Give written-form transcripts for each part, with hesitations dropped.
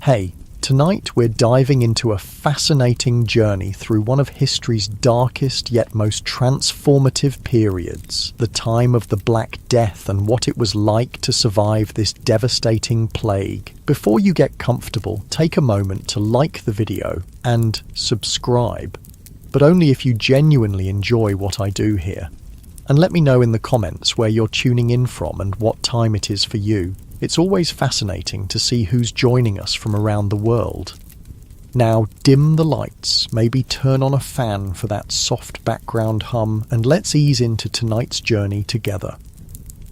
Hey, tonight we're diving into a fascinating journey through one of history's darkest yet most transformative periods, the time of the Black Death and what it was like to survive this devastating plague. Before you get comfortable, take a moment to like the video and subscribe, but only if you genuinely enjoy what I do here. And let me know in the comments where you're tuning in from and what time it is for you. It's always fascinating to see who's joining us from around the world. Now dim the lights, maybe turn on a fan for that soft background hum, and let's ease into tonight's journey together.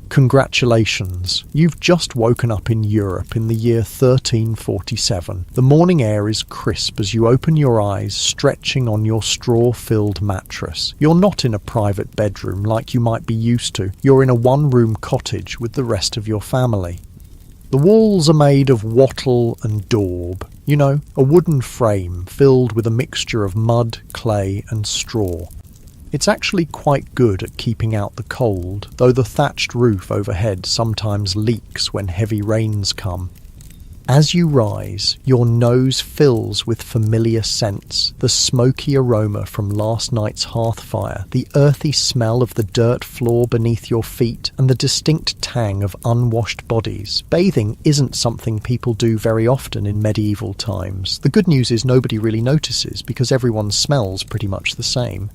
Congratulations, you've just woken up in Europe in the year 1347. The morning air is crisp as you open your eyes, stretching on your straw-filled mattress. You're not in a private bedroom like you might be used to. You're in a one-room cottage with the rest of your family. The walls are made of wattle and daub, a wooden frame filled with a mixture of mud, clay and straw. It's actually quite good at keeping out the cold, though the thatched roof overhead sometimes leaks when heavy rains come. As you rise, your nose fills with familiar scents, the smoky aroma from last night's hearth fire, the earthy smell of the dirt floor beneath your feet, and the distinct tang of unwashed bodies. Bathing isn't something people do very often in medieval times. The good news is nobody really notices because everyone smells pretty much the same.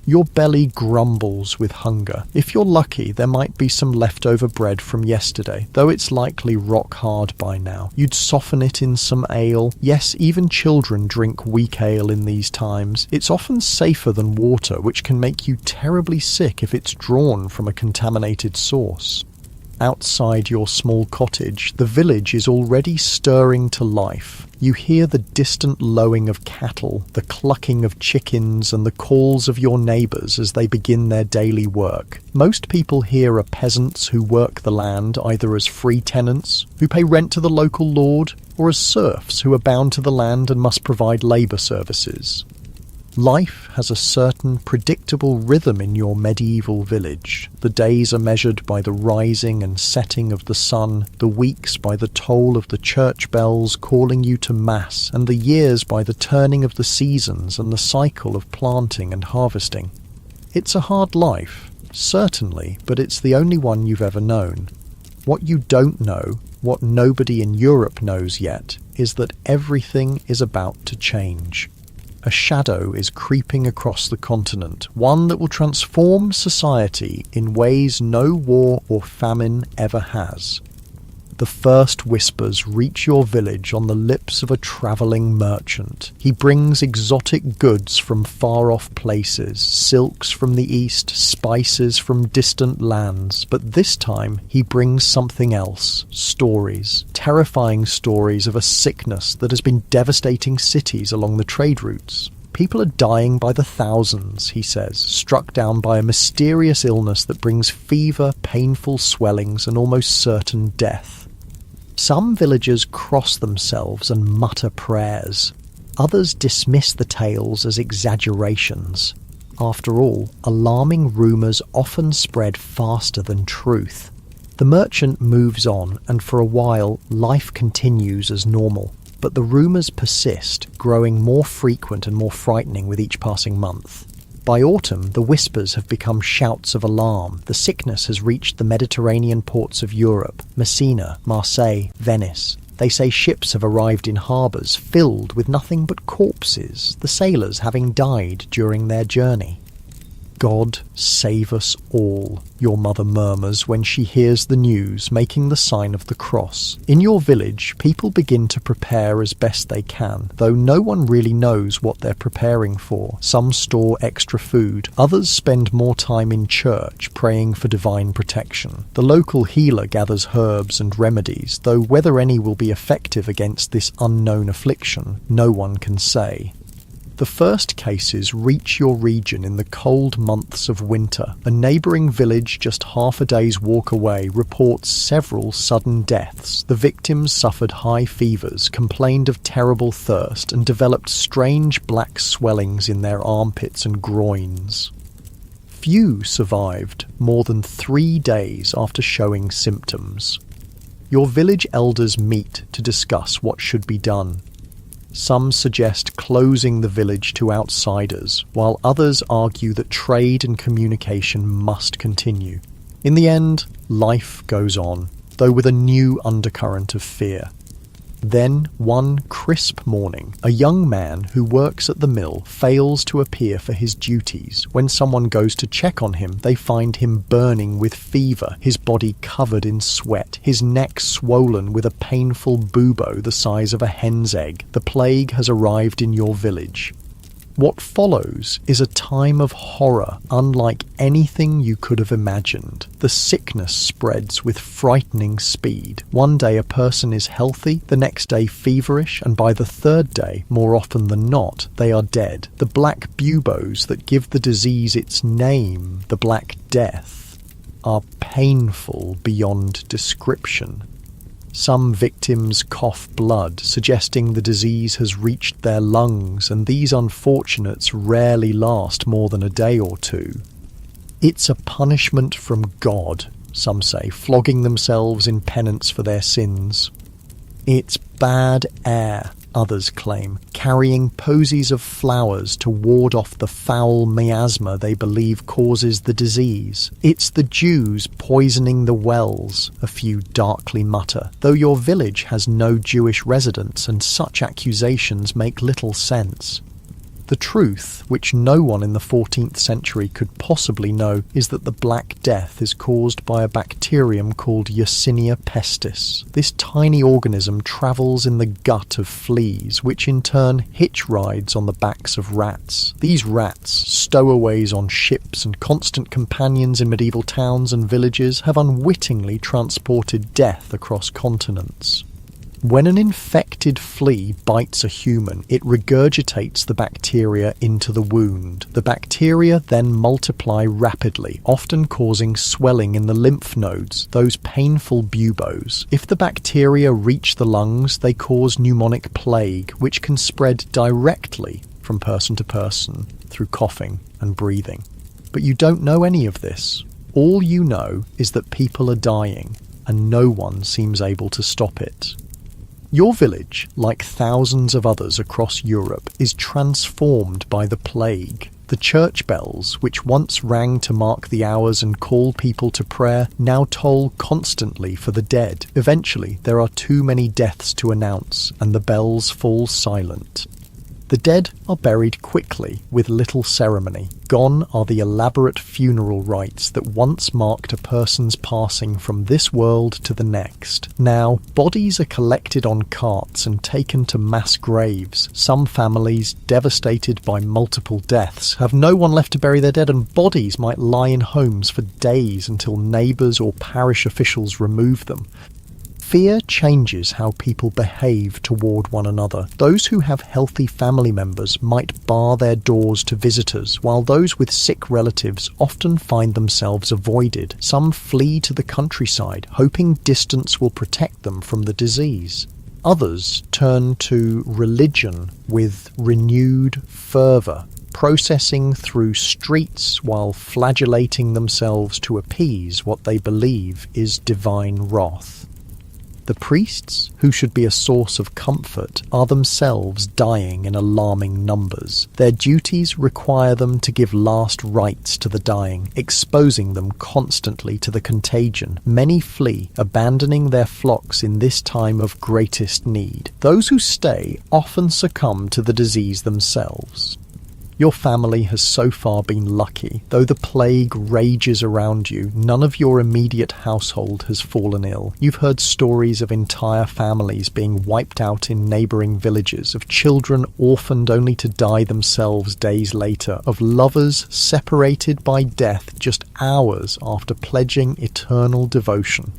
Your belly grumbles with hunger. If you're lucky, there might be some leftover bread from yesterday, though it's likely rock hard by now. You'd soften it in some ale. Yes, even children drink weak ale in these times. It's often safer than water, which can make you terribly sick if it's drawn from a contaminated source. Outside your small cottage, the village is already stirring to life. You hear the distant lowing of cattle, the clucking of chickens, and the calls of your neighbours as they begin their daily work. Most people here are peasants who work the land either as free tenants, who pay rent to the local lord, or as serfs who are bound to the land and must provide labour services. Life has a certain predictable rhythm in your medieval village. The days are measured by the rising and setting of the sun, the weeks by the toll of the church bells calling you to mass, and the years by the turning of the seasons and the cycle of planting and harvesting. It's a hard life, certainly, but it's the only one you've ever known. What you don't know, what nobody in Europe knows yet, is that everything is about to change. A shadow is creeping across the continent, one that will transform society in ways no war or famine ever has. The first whispers reach your village on the lips of a travelling merchant. He brings exotic goods from far-off places, silks from the east, spices from distant lands, but this time he brings something else, stories, terrifying stories of a sickness that has been devastating cities along the trade routes. People are dying by the thousands, he says, struck down by a mysterious illness that brings fever, painful swellings, and almost certain death. Some villagers cross themselves and mutter prayers. Others dismiss the tales as exaggerations. After all, alarming rumours often spread faster than truth. The merchant moves on, and for a while, life continues as normal. But the rumours persist, growing more frequent and more frightening with each passing month. By autumn, the whispers have become shouts of alarm. The sickness has reached the Mediterranean ports of Europe, Messina, Marseille, Venice. They say ships have arrived in harbours filled with nothing but corpses, the sailors having died during their journey. God save us all, your mother murmurs when she hears the news, making the sign of the cross. In your village, people begin to prepare as best they can, though no one really knows what they're preparing for. Some store extra food, others spend more time in church, praying for divine protection. The local healer gathers herbs and remedies, though whether any will be effective against this unknown affliction, no one can say. The first cases reach your region in the cold months of winter. A neighbouring village just half a day's walk away reports several sudden deaths. The victims suffered high fevers, complained of terrible thirst, and developed strange black swellings in their armpits and groins. Few survived more than 3 days after showing symptoms. Your village elders meet to discuss what should be done. Some suggest closing the village to outsiders, while others argue that trade and communication must continue. In the end, life goes on, though with a new undercurrent of fear. Then, one crisp morning, a young man who works at the mill fails to appear for his duties. When someone goes to check on him, they find him burning with fever, his body covered in sweat, his neck swollen with a painful bubo the size of a hen's egg. The plague has arrived in your village. What follows is a time of horror unlike anything you could have imagined. The sickness spreads with frightening speed. One day a person is healthy, the next day feverish, and by the third day, more often than not, they are dead. The black buboes that give the disease its name, the Black Death, are painful beyond description. Some victims cough blood, suggesting the disease has reached their lungs, and these unfortunates rarely last more than a day or two. It's a punishment from God, some say, flogging themselves in penance for their sins. It's bad air, others claim, carrying posies of flowers to ward off the foul miasma they believe causes the disease. It's the Jews poisoning the wells, a few darkly mutter, though your village has no Jewish residents and such accusations make little sense. The truth, which no one in the 14th century could possibly know, is that the Black Death is caused by a bacterium called Yersinia pestis. This tiny organism travels in the gut of fleas, which in turn hitch rides on the backs of rats. These rats, stowaways on ships and constant companions in medieval towns and villages, have unwittingly transported death across continents. When an infected flea bites a human, it regurgitates the bacteria into the wound. The bacteria then multiply rapidly, often causing swelling in the lymph nodes, those painful buboes. If the bacteria reach the lungs, they cause pneumonic plague, which can spread directly from person to person through coughing and breathing. But you don't know any of this. All you know is that people are dying, and no one seems able to stop it. Your village, like thousands of others across Europe, is transformed by the plague. The church bells, which once rang to mark the hours and call people to prayer, now toll constantly for the dead. Eventually, there are too many deaths to announce, and the bells fall silent. The dead are buried quickly, with little ceremony. Gone are the elaborate funeral rites that once marked a person's passing from this world to the next. Now, bodies are collected on carts and taken to mass graves. Some families, devastated by multiple deaths, have no one left to bury their dead, and bodies might lie in homes for days until neighbours or parish officials remove them. Fear changes how people behave toward one another. Those who have healthy family members might bar their doors to visitors, while those with sick relatives often find themselves avoided. Some flee to the countryside, hoping distance will protect them from the disease. Others turn to religion with renewed fervour, processing through streets while flagellating themselves to appease what they believe is divine wrath. The priests, who should be a source of comfort, are themselves dying in alarming numbers. Their duties require them to give last rites to the dying, exposing them constantly to the contagion. Many flee, abandoning their flocks in this time of greatest need. Those who stay often succumb to the disease themselves. Your family has so far been lucky. Though the plague rages around you, none of your immediate household has fallen ill. You've heard stories of entire families being wiped out in neighbouring villages, of children orphaned only to die themselves days later, of lovers separated by death just hours after pledging eternal devotion.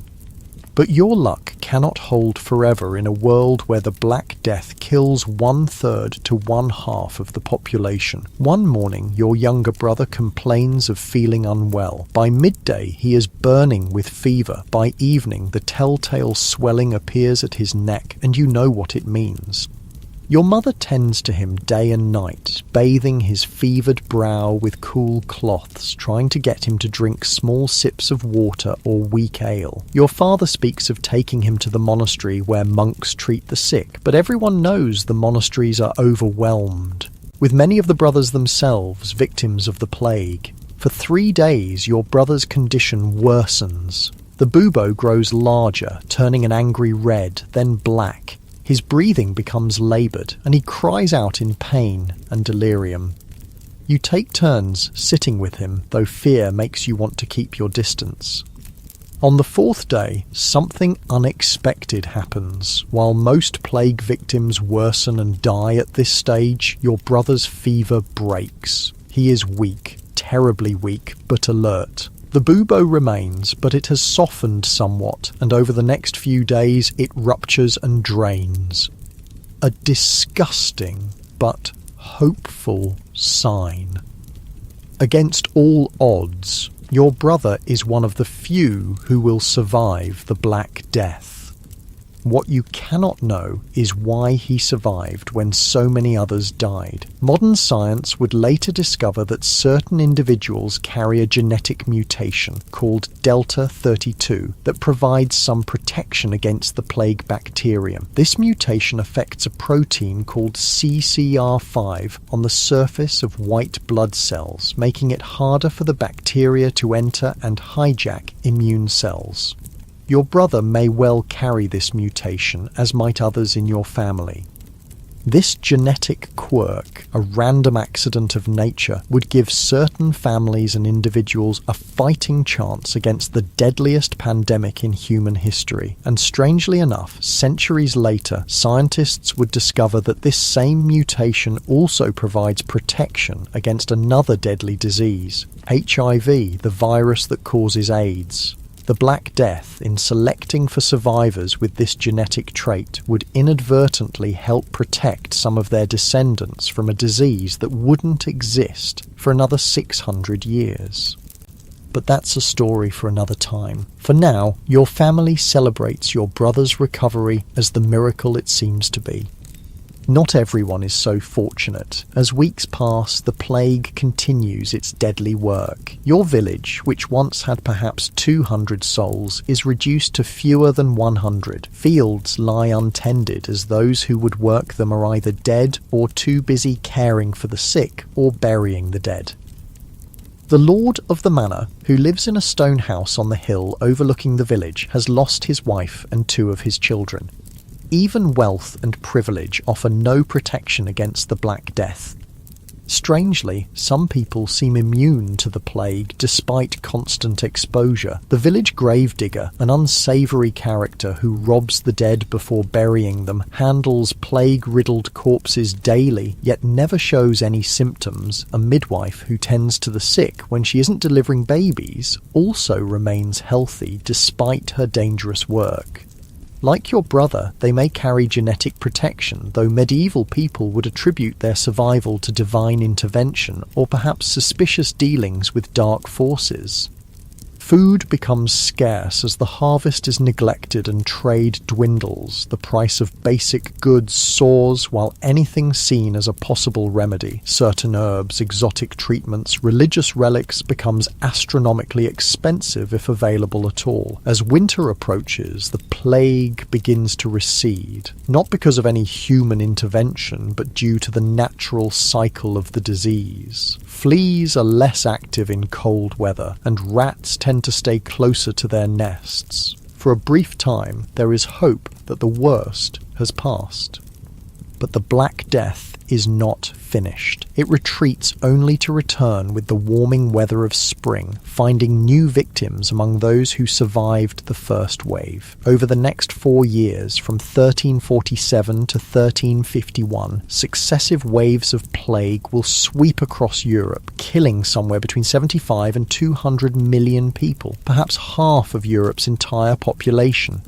But your luck cannot hold forever in a world where the Black Death kills 1/3 to 1/2 of the population. One morning, your younger brother complains of feeling unwell. By midday, he is burning with fever. By evening, the telltale swelling appears at his neck, and you know what it means. Your mother tends to him day and night, bathing his fevered brow with cool cloths, trying to get him to drink small sips of water or weak ale. Your father speaks of taking him to the monastery where monks treat the sick, but everyone knows the monasteries are overwhelmed, with many of the brothers themselves victims of the plague. For 3 days, your brother's condition worsens. The bubo grows larger, turning an angry red, then black. His breathing becomes laboured, and he cries out in pain and delirium. You take turns sitting with him, though fear makes you want to keep your distance. On the 4th day, something unexpected happens. While most plague victims worsen and die at this stage, your brother's fever breaks. He is weak, terribly weak, but alert. The bubo remains, but it has softened somewhat, and over the next few days it ruptures and drains. A disgusting but hopeful sign. Against all odds, your brother is one of the few who will survive the Black Death. What you cannot know is why he survived when so many others died. Modern science would later discover that certain individuals carry a genetic mutation called Delta 32 that provides some protection against the plague bacterium. This mutation affects a protein called CCR5 on the surface of white blood cells, making it harder for the bacteria to enter and hijack immune cells. Your brother may well carry this mutation, as might others in your family. This genetic quirk, a random accident of nature, would give certain families and individuals a fighting chance against the deadliest pandemic in human history. And strangely enough, centuries later, scientists would discover that this same mutation also provides protection against another deadly disease, HIV, the virus that causes AIDS. The Black Death, in selecting for survivors with this genetic trait, would inadvertently help protect some of their descendants from a disease that wouldn't exist for another 600 years. But that's a story for another time. For now, your family celebrates your brother's recovery as the miracle it seems to be. Not everyone is so fortunate. As weeks pass, the plague continues its deadly work. Your village, which once had perhaps 200 souls, is reduced to fewer than 100. Fields lie untended as those who would work them are either dead or too busy caring for the sick or burying the dead. The lord of the manor, who lives in a stone house on the hill overlooking the village, has lost his wife and 2 of his children. Even wealth and privilege offer no protection against the Black Death. Strangely, some people seem immune to the plague despite constant exposure. The village gravedigger, an unsavoury character who robs the dead before burying them, handles plague-riddled corpses daily, yet never shows any symptoms. A midwife who tends to the sick when she isn't delivering babies also remains healthy despite her dangerous work. Like your brother, they may carry genetic protection, though medieval people would attribute their survival to divine intervention or perhaps suspicious dealings with dark forces. Food becomes scarce as the harvest is neglected and trade dwindles. The price of basic goods soars while anything seen as a possible remedy, certain herbs, exotic treatments, religious relics, becomes astronomically expensive if available at all. As winter approaches, the plague begins to recede, not because of any human intervention, but due to the natural cycle of the disease. Fleas are less active in cold weather, and rats tend to stay closer to their nests. For a brief time, there is hope that the worst has passed. But the Black Death is not finished. It retreats only to return with the warming weather of spring, finding new victims among those who survived the first wave. Over the next 4 years, from 1347 to 1351, successive waves of plague will sweep across Europe, killing somewhere between 75 and 200 million people, perhaps half of Europe's entire population.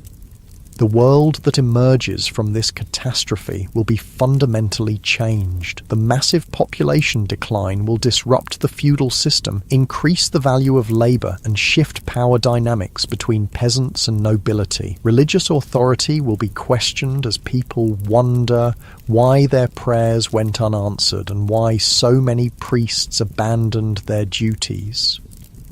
The world that emerges from this catastrophe will be fundamentally changed. The massive population decline will disrupt the feudal system, increase the value of labor, and shift power dynamics between peasants and nobility. Religious authority will be questioned as people wonder why their prayers went unanswered and why so many priests abandoned their duties.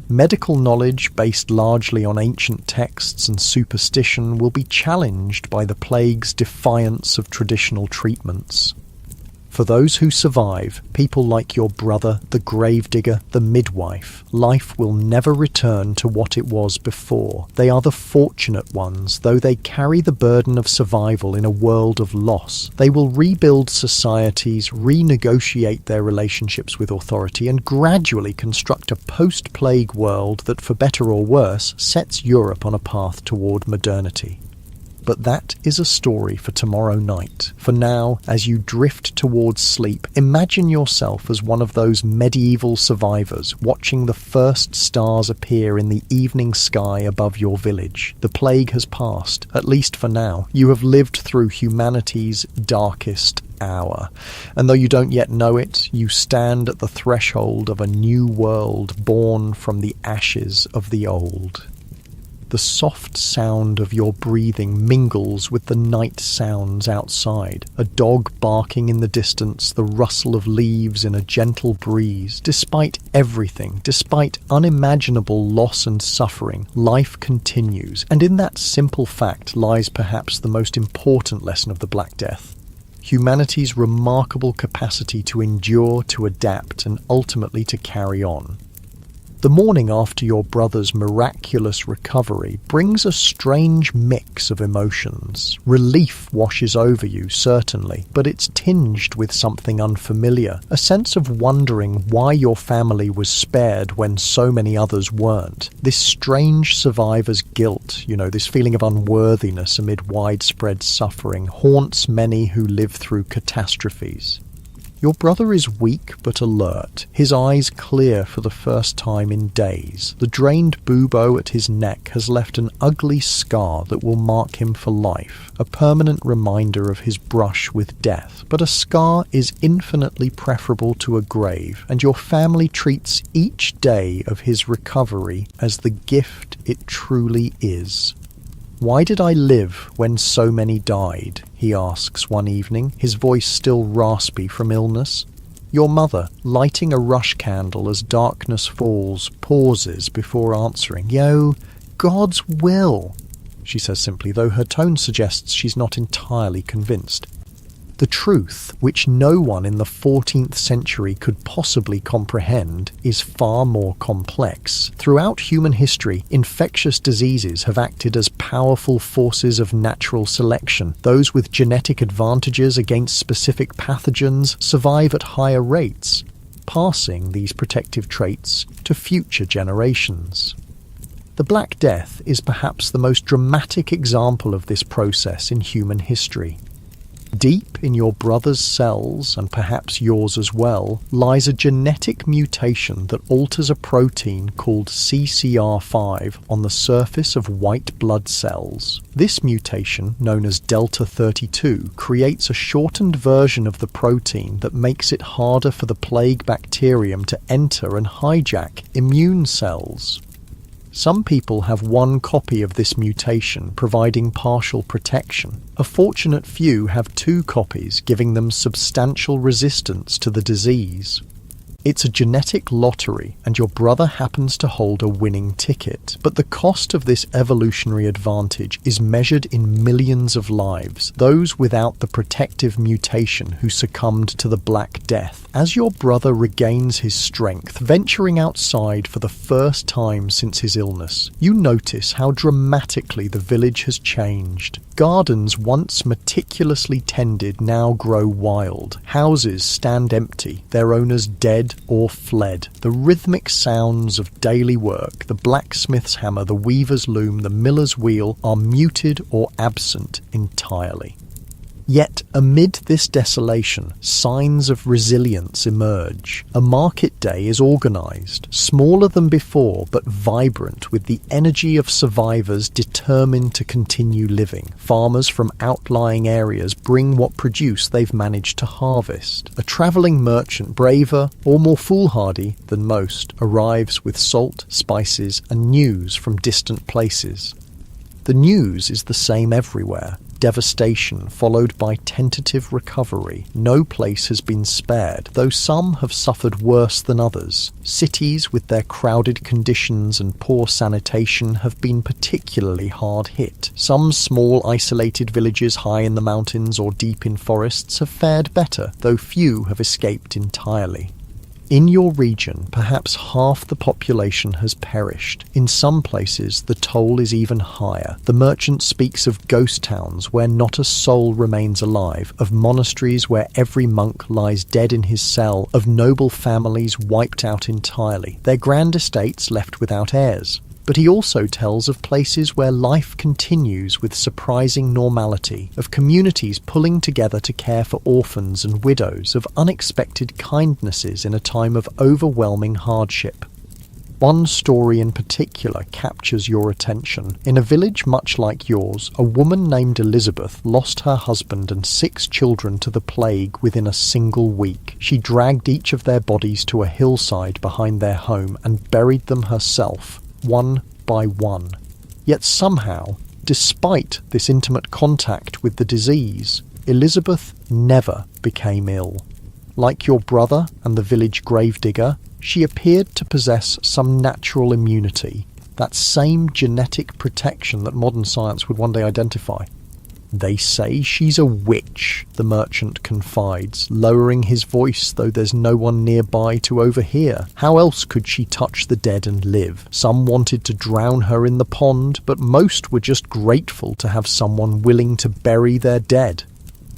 Medical knowledge, based largely on ancient texts and superstition, will be challenged by the plague's defiance of traditional treatments. For those who survive, people like your brother, the gravedigger, the midwife, life will never return to what it was before. They are the fortunate ones, though they carry the burden of survival in a world of loss. They will rebuild societies, renegotiate their relationships with authority, and gradually construct a post-plague world that, for better or worse, sets Europe on a path toward modernity. But that is a story for tomorrow night. For now, as you drift towards sleep, imagine yourself as one of those medieval survivors watching the first stars appear in the evening sky above your village. The plague has passed, at least for now. You have lived through humanity's darkest hour. And though you don't yet know it, you stand at the threshold of a new world born from the ashes of the old. The soft sound of your breathing mingles with the night sounds outside. A dog barking in the distance, the rustle of leaves in a gentle breeze. Despite everything, despite unimaginable loss and suffering, life continues. And in that simple fact lies perhaps the most important lesson of the Black Death. Humanity's remarkable capacity to endure, to adapt, and ultimately to carry on. The morning after your brother's miraculous recovery brings a strange mix of emotions. Relief washes over you, certainly, but it's tinged with something unfamiliar, a sense of wondering why your family was spared when so many others weren't. This strange survivor's guilt, this feeling of unworthiness amid widespread suffering, haunts many who live through catastrophes. Your brother is weak but alert, his eyes clear for the first time in days. The drained bubo at his neck has left an ugly scar that will mark him for life, a permanent reminder of his brush with death. But a scar is infinitely preferable to a grave, and your family treats each day of his recovery as the gift it truly is. "Why did I live when so many died?" he asks one evening, his voice still raspy from illness. Your mother, lighting a rush candle as darkness falls, pauses before answering. God's will," she says simply, though her tone suggests she's not entirely convinced. The truth, which no one in the 14th century could possibly comprehend, is far more complex. Throughout human history, infectious diseases have acted as powerful forces of natural selection. Those with genetic advantages against specific pathogens survive at higher rates, passing these protective traits to future generations. The Black Death is perhaps the most dramatic example of this process in human history. Deep in your brother's cells, and perhaps yours as well, lies a genetic mutation that alters a protein called CCR5 on the surface of white blood cells. This mutation, known as Delta 32, creates a shortened version of the protein that makes it harder for the plague bacterium to enter and hijack immune cells. Some people have one copy of this mutation, providing partial protection. A fortunate few have two copies, giving them substantial resistance to the disease. It's a genetic lottery, and your brother happens to hold a winning ticket. But the cost of this evolutionary advantage is measured in millions of lives, those without the protective mutation who succumbed to the Black Death. As your brother regains his strength, venturing outside for the first time since his illness, you notice how dramatically the village has changed. Gardens once meticulously tended now grow wild. Houses stand empty, their owners dead or fled. The rhythmic sounds of daily work, the blacksmith's hammer, the weaver's loom, the miller's wheel, are muted or absent entirely. Yet amid this desolation, signs of resilience emerge. A market day is organised, smaller than before but vibrant with the energy of survivors determined to continue living. Farmers from outlying areas bring what produce they've managed to harvest. A travelling merchant, braver or more foolhardy than most, arrives with salt, spices and news from distant places. The news is the same everywhere. Devastation followed by tentative recovery. No place has been spared, though some have suffered worse than others. Cities with their crowded conditions and poor sanitation have been particularly hard hit. Some small isolated villages high in the mountains or deep in forests have fared better, though few have escaped entirely. In your region, perhaps half the population has perished. In some places, the toll is even higher. The merchant speaks of ghost towns where not a soul remains alive, of monasteries where every monk lies dead in his cell, of noble families wiped out entirely, their grand estates left without heirs. But he also tells of places where life continues with surprising normality, of communities pulling together to care for orphans and widows, of unexpected kindnesses in a time of overwhelming hardship. One story in particular captures your attention. In a village much like yours, a woman named Elizabeth lost her husband and 6 children to the plague within a single week. She dragged each of their bodies to a hillside behind their home and buried them herself, one by one. Yet somehow, despite this intimate contact with the disease, Elizabeth never became ill. Like your brother and the village gravedigger, she appeared to possess some natural immunity, that same genetic protection that modern science would one day identify. They say she's a witch, the merchant confides, lowering his voice though there's no one nearby to overhear. How else could she touch the dead and live? Some wanted to drown her in the pond, but most were just grateful to have someone willing to bury their dead.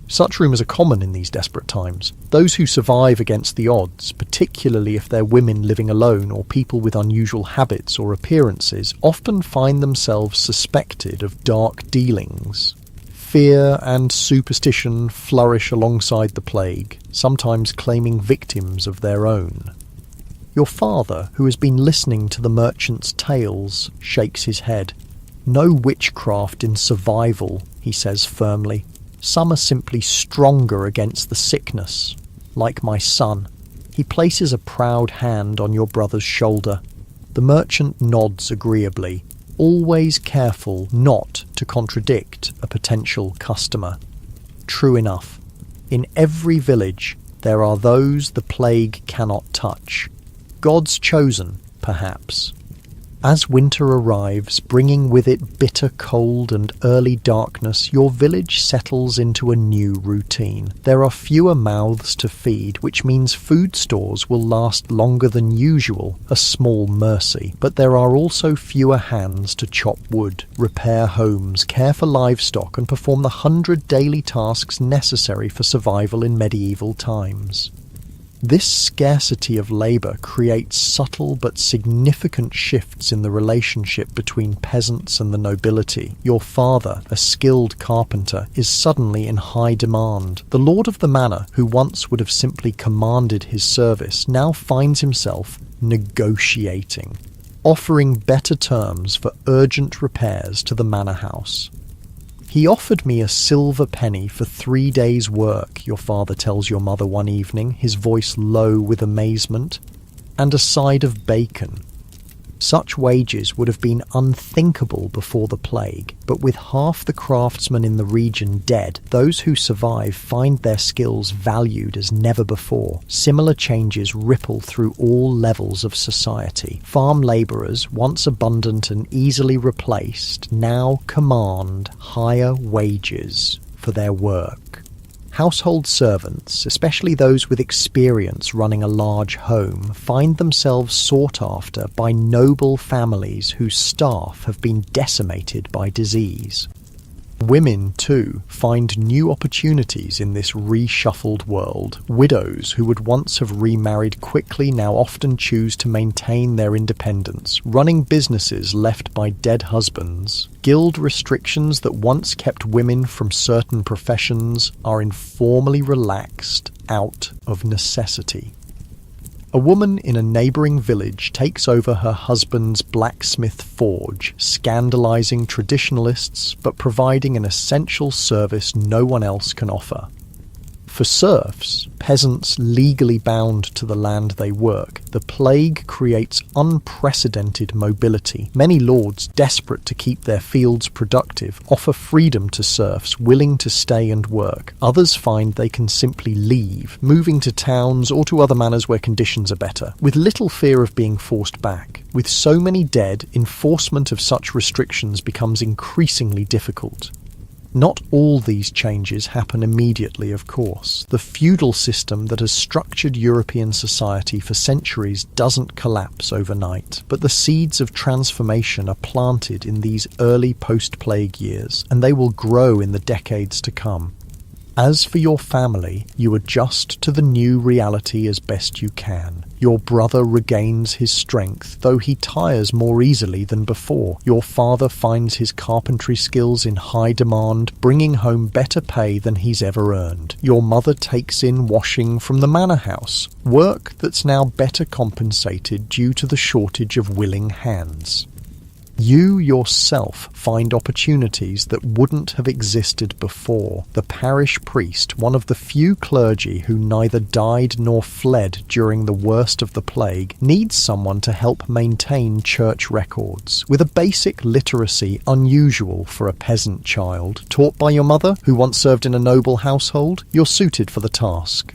Such rumours are common in these desperate times. Those who survive against the odds, particularly if they're women living alone or people with unusual habits or appearances, often find themselves suspected of dark dealings. Fear and superstition flourish alongside the plague, sometimes claiming victims of their own. Your father, who has been listening to the merchant's tales, shakes his head. No witchcraft in survival, he says firmly. Some are simply stronger against the sickness, like my son. He places a proud hand on your brother's shoulder. The merchant nods agreeably, always careful not to contradict a potential customer. True enough, in every village there are those the plague cannot touch. God's chosen, perhaps. As winter arrives, bringing with it bitter cold and early darkness, your village settles into a new routine. There are fewer mouths to feed, which means food stores will last longer than usual, a small mercy. But there are also fewer hands to chop wood, repair homes, care for livestock, and perform the 100 daily tasks necessary for survival in medieval times. This scarcity of labour creates subtle but significant shifts in the relationship between peasants and the nobility. Your father, a skilled carpenter, is suddenly in high demand. The lord of the manor, who once would have simply commanded his service, now finds himself negotiating, offering better terms for urgent repairs to the manor house. He offered me a silver penny for 3 days' work, your father tells your mother one evening, his voice low with amazement, and a side of bacon. Such wages would have been unthinkable before the plague, but with half the craftsmen in the region dead, those who survive find their skills valued as never before. Similar changes ripple through all levels of society. Farm labourers, once abundant and easily replaced, now command higher wages for their work. Household servants, especially those with experience running a large home, find themselves sought after by noble families whose staff have been decimated by disease. Women, too, find new opportunities in this reshuffled world. Widows who would once have remarried quickly now often choose to maintain their independence, running businesses left by dead husbands. Guild restrictions that once kept women from certain professions are informally relaxed out of necessity. A woman in a neighbouring village takes over her husband's blacksmith forge, scandalising traditionalists but providing an essential service no one else can offer. For serfs, peasants legally bound to the land they work, the plague creates unprecedented mobility. Many lords, desperate to keep their fields productive, offer freedom to serfs willing to stay and work. Others find they can simply leave, moving to towns or to other manors where conditions are better, with little fear of being forced back. With so many dead, enforcement of such restrictions becomes increasingly difficult. Not all these changes happen immediately, of course. The feudal system that has structured European society for centuries doesn't collapse overnight, but the seeds of transformation are planted in these early post-plague years, and they will grow in the decades to come. As for your family, you adjust to the new reality as best you can. Your brother regains his strength, though he tires more easily than before. Your father finds his carpentry skills in high demand, bringing home better pay than he's ever earned. Your mother takes in washing from the manor house, work that's now better compensated due to the shortage of willing hands. You yourself find opportunities that wouldn't have existed before. The parish priest, one of the few clergy who neither died nor fled during the worst of the plague, needs someone to help maintain church records. With a basic literacy unusual for a peasant child, taught by your mother, who once served in a noble household, you're suited for the task.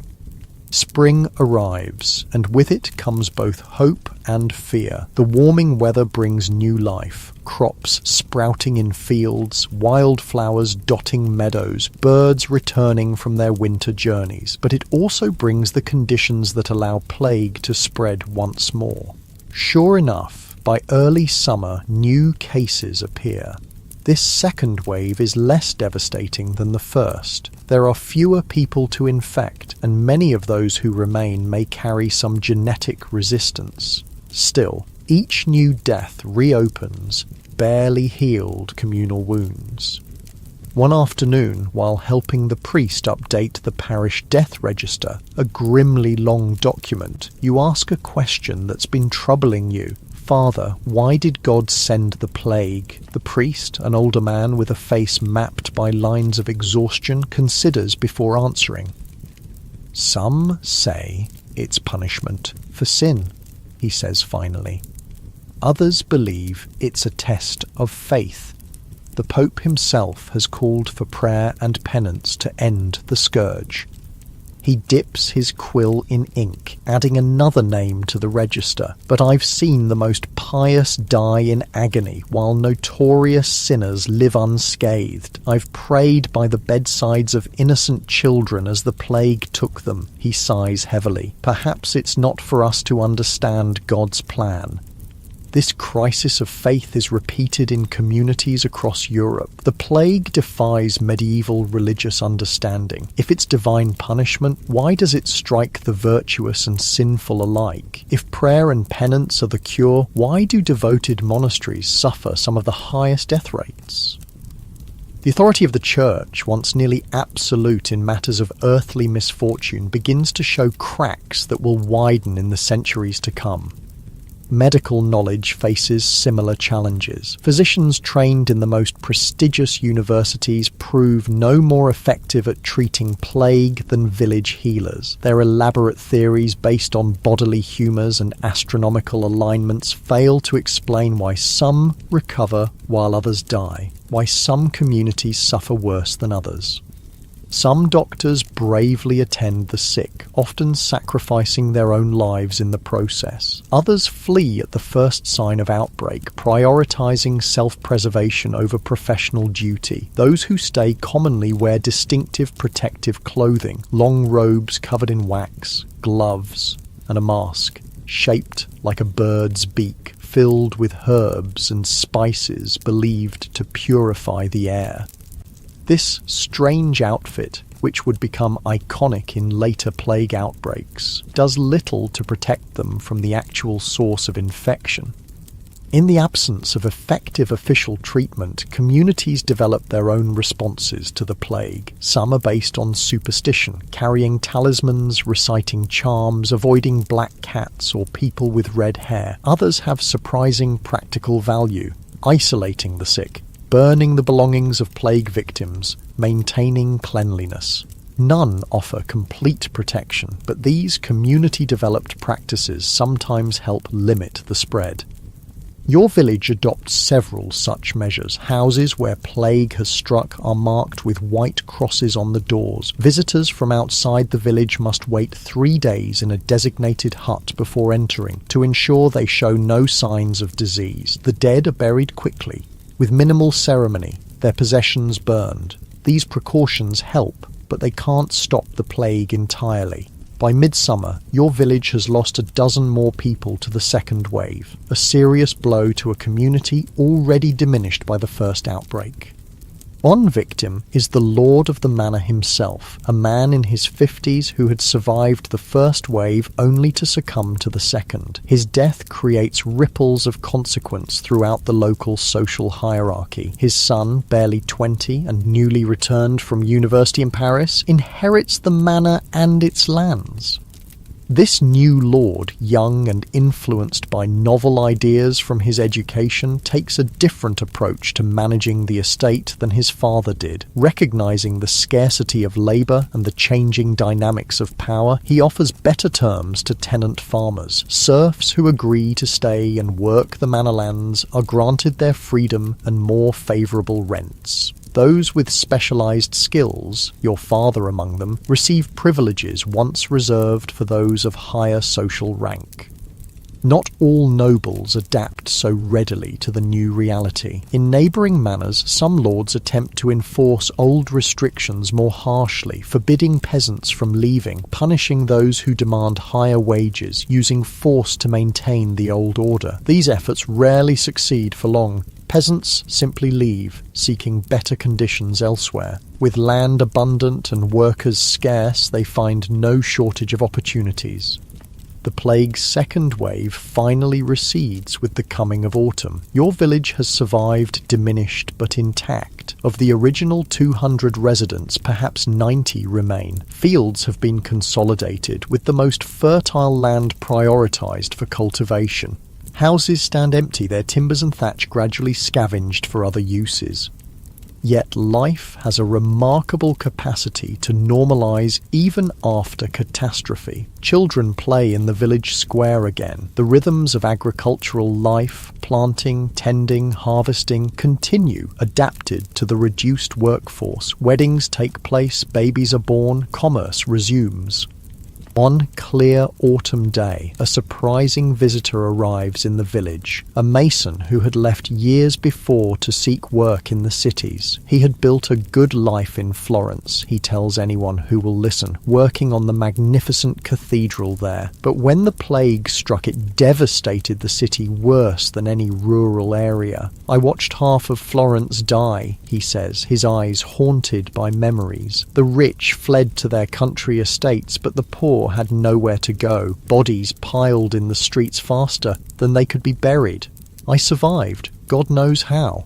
Spring arrives, and with it comes both hope and fear. The warming weather brings new life, crops sprouting in fields, wildflowers dotting meadows, birds returning from their winter journeys. But it also brings the conditions that allow plague to spread once more. Sure enough, by early summer, new cases appear. This second wave is less devastating than the first. There are fewer people to infect, and many of those who remain may carry some genetic resistance. Still, each new death reopens barely healed communal wounds. One afternoon, while helping the priest update the parish death register, a grimly long document, you ask a question that's been troubling you. Father, why did God send the plague? The priest, an older man with a face mapped by lines of exhaustion, considers before answering. Some say it's punishment for sin, he says finally. Others believe it's a test of faith. The Pope himself has called for prayer and penance to end the scourge. He dips his quill in ink, adding another name to the register. But I've seen the most pious die in agony, while notorious sinners live unscathed. I've prayed by the bedsides of innocent children as the plague took them. He sighs heavily. Perhaps it's not for us to understand God's plan. This crisis of faith is repeated in communities across Europe. The plague defies medieval religious understanding. If it's divine punishment, why does it strike the virtuous and sinful alike? If prayer and penance are the cure, why do devoted monasteries suffer some of the highest death rates? The authority of the Church, once nearly absolute in matters of earthly misfortune, begins to show cracks that will widen in the centuries to come. Medical knowledge faces similar challenges. Physicians trained in the most prestigious universities prove no more effective at treating plague than village healers. Their elaborate theories based on bodily humours and astronomical alignments fail to explain why some recover while others die, why some communities suffer worse than others. Some doctors bravely attend the sick, often sacrificing their own lives in the process. Others flee at the first sign of outbreak, prioritizing self-preservation over professional duty. Those who stay commonly wear distinctive protective clothing, long robes covered in wax, gloves, and a mask, shaped like a bird's beak, filled with herbs and spices believed to purify the air. This strange outfit, which would become iconic in later plague outbreaks, does little to protect them from the actual source of infection. In the absence of effective official treatment, communities develop their own responses to the plague. Some are based on superstition, carrying talismans, reciting charms, avoiding black cats or people with red hair. Others have surprising practical value, isolating the sick, burning the belongings of plague victims, maintaining cleanliness. None offer complete protection, but these community-developed practices sometimes help limit the spread. Your village adopts several such measures. Houses where plague has struck are marked with white crosses on the doors. Visitors from outside the village must wait 3 days in a designated hut before entering to ensure they show no signs of disease. The dead are buried quickly, with minimal ceremony, their possessions burned. These precautions help, but they can't stop the plague entirely. By midsummer, your village has lost a dozen more people to the second wave, a serious blow to a community already diminished by the first outbreak. One victim is the lord of the manor himself, a man in his 50s who had survived the first wave only to succumb to the second. His death creates ripples of consequence throughout the local social hierarchy. His son, barely 20 and newly returned from university in Paris, inherits the manor and its lands. This new lord, young and influenced by novel ideas from his education, takes a different approach to managing the estate than his father did. Recognizing the scarcity of labor and the changing dynamics of power, he offers better terms to tenant farmers. Serfs who agree to stay and work the manor lands are granted their freedom and more favorable rents. Those with specialized skills, your father among them, receive privileges once reserved for those of higher social rank. Not all nobles adapt so readily to the new reality. In neighbouring manors, some lords attempt to enforce old restrictions more harshly, forbidding peasants from leaving, punishing those who demand higher wages, using force to maintain the old order. These efforts rarely succeed for long. Peasants simply leave, seeking better conditions elsewhere. With land abundant and workers scarce, they find no shortage of opportunities. The plague's second wave finally recedes with the coming of autumn. Your village has survived diminished but intact. Of the original 200 residents, perhaps 90 remain. Fields have been consolidated, with the most fertile land prioritized for cultivation. Houses stand empty, their timbers and thatch gradually scavenged for other uses. Yet life has a remarkable capacity to normalize even after catastrophe. Children play in the village square again. The rhythms of agricultural life, planting, tending, harvesting, continue, adapted to the reduced workforce. Weddings take place, babies are born, commerce resumes. One clear autumn day, a surprising visitor arrives in the village, a mason who had left years before to seek work in the cities. He had built a good life in Florence, he tells anyone who will listen, working on the magnificent cathedral there. But when the plague struck, it devastated the city worse than any rural area. I watched half of Florence die, he says, his eyes haunted by memories. The rich fled to their country estates, but the poor had nowhere to go. Bodies piled in the streets faster than they could be buried. I survived, God knows how.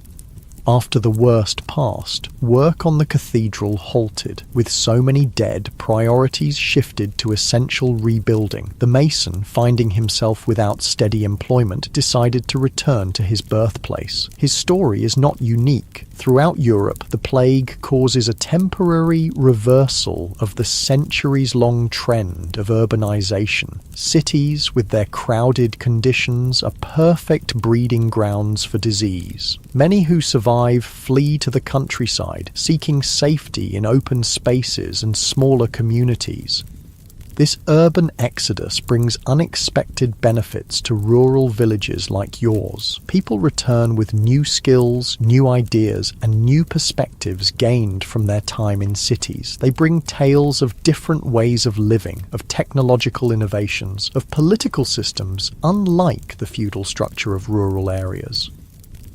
After the worst passed, work on the cathedral halted. With so many dead, priorities shifted to essential rebuilding. The mason, finding himself without steady employment, decided to return to his birthplace. His story is not unique. Throughout Europe, the plague causes a temporary reversal of the centuries-long trend of urbanization. Cities, with their crowded conditions, are perfect breeding grounds for disease. Many who survive flee to the countryside, seeking safety in open spaces and smaller communities. This urban exodus brings unexpected benefits to rural villages like yours. People return with new skills, new ideas, and new perspectives gained from their time in cities. They bring tales of different ways of living, of technological innovations, of political systems unlike the feudal structure of rural areas.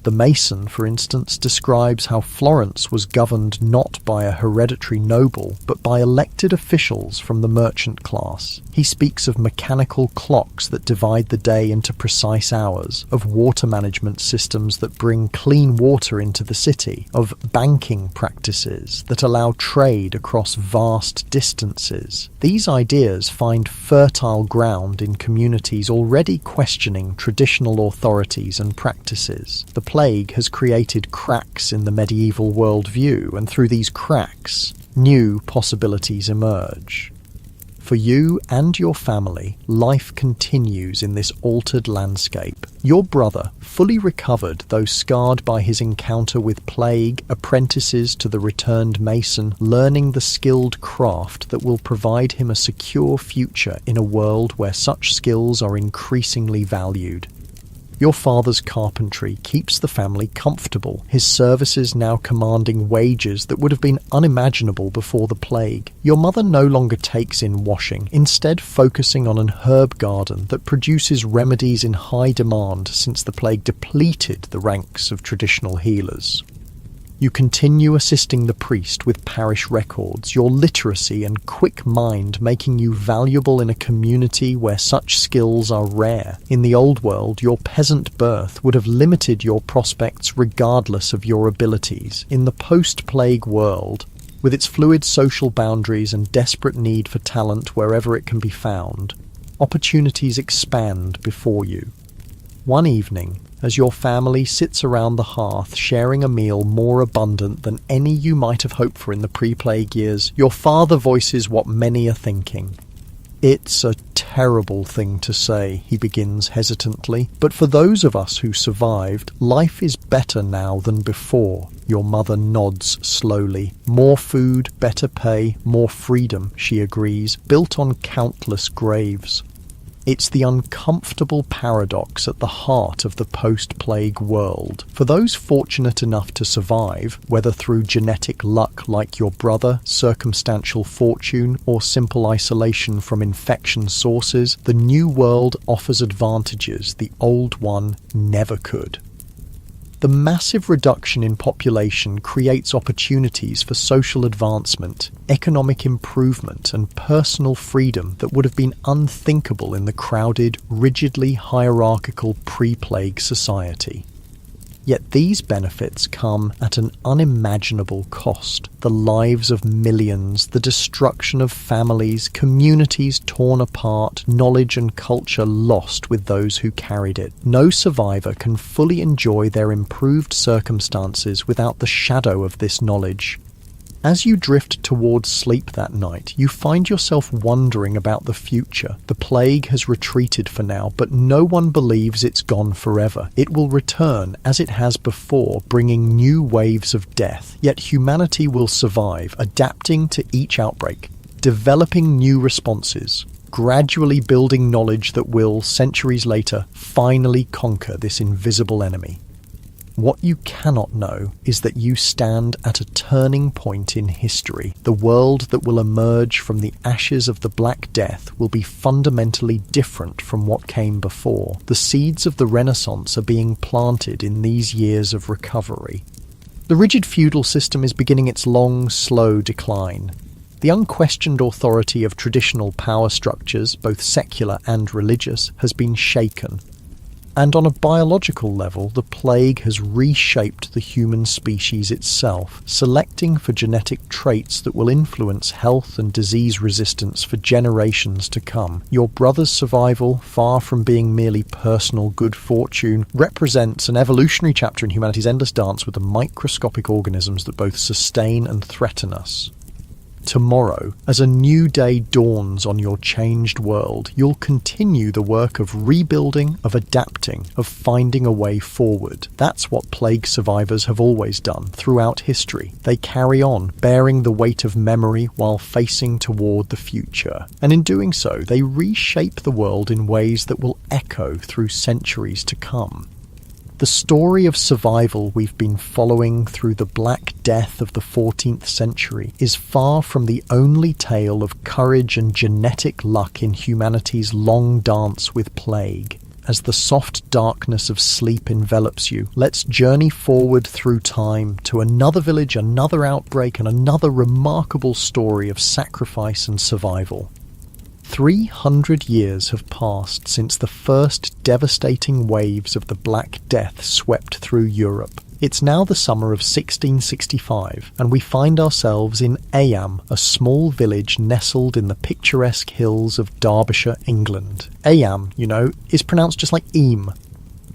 The Mason, for instance, describes how Florence was governed not by a hereditary noble, but by elected officials from the merchant class. He speaks of mechanical clocks that divide the day into precise hours, of water management systems that bring clean water into the city, of banking practices that allow trade across vast distances. These ideas find fertile ground in communities already questioning traditional authorities and practices. The plague has created cracks in the medieval worldview, and through these cracks, new possibilities emerge. For you and your family, life continues in this altered landscape. Your brother, fully recovered though scarred by his encounter with plague, apprentices to the returned mason, learning the skilled craft that will provide him a secure future in a world where such skills are increasingly valued. Your father's carpentry keeps the family comfortable, his services now commanding wages that would have been unimaginable before the plague. Your mother no longer takes in washing, instead focusing on an herb garden that produces remedies in high demand since the plague depleted the ranks of traditional healers. You continue assisting the priest with parish records, your literacy and quick mind making you valuable in a community where such skills are rare. In the old world, your peasant birth would have limited your prospects regardless of your abilities. In the post-plague world, with its fluid social boundaries and desperate need for talent wherever it can be found, opportunities expand before you. One evening, as your family sits around the hearth sharing a meal more abundant than any you might have hoped for in the pre-plague years, your father voices what many are thinking. "It's a terrible thing to say," he begins hesitantly, "but for those of us who survived, life is better now than before." Your mother nods slowly. "More food, better pay, more freedom," she agrees, "built on countless graves." It's the uncomfortable paradox at the heart of the post-plague world. For those fortunate enough to survive, whether through genetic luck like your brother, circumstantial fortune, or simple isolation from infection sources, the new world offers advantages the old one never could. The massive reduction in population creates opportunities for social advancement, economic improvement, and personal freedom that would have been unthinkable in the crowded, rigidly hierarchical pre-plague society. Yet these benefits come at an unimaginable cost. The lives of millions, the destruction of families, communities torn apart, knowledge and culture lost with those who carried it. No survivor can fully enjoy their improved circumstances without the shadow of this knowledge. As you drift towards sleep that night, you find yourself wondering about the future. The plague has retreated for now, but no one believes it's gone forever. It will return, as it has before, bringing new waves of death. Yet humanity will survive, adapting to each outbreak, developing new responses, gradually building knowledge that will, centuries later, finally conquer this invisible enemy. What you cannot know is that you stand at a turning point in history. The world that will emerge from the ashes of the Black Death will be fundamentally different from what came before. The seeds of the Renaissance are being planted in these years of recovery. The rigid feudal system is beginning its long, slow decline. The unquestioned authority of traditional power structures, both secular and religious, has been shaken. And on a biological level, the plague has reshaped the human species itself, selecting for genetic traits that will influence health and disease resistance for generations to come. Your brother's survival, far from being merely personal good fortune, represents an evolutionary chapter in humanity's endless dance with the microscopic organisms that both sustain and threaten us. Tomorrow, as a new day dawns on your changed world, you'll continue the work of rebuilding, of adapting, of finding a way forward. That's what plague survivors have always done throughout history. They carry on, bearing the weight of memory while facing toward the future. And in doing so, they reshape the world in ways that will echo through centuries to come. The story of survival we've been following through the Black Death of the 14th century is far from the only tale of courage and genetic luck in humanity's long dance with plague. as the soft darkness of sleep envelops you, let's journey forward through time to another village, another outbreak, and another remarkable story of sacrifice and survival. 300 years have passed since the first devastating waves of the Black Death swept through Europe. It's now the summer of 1665, and we find ourselves in Eyam, a small village nestled in the picturesque hills of Derbyshire, England. Eyam, is pronounced just like Eam.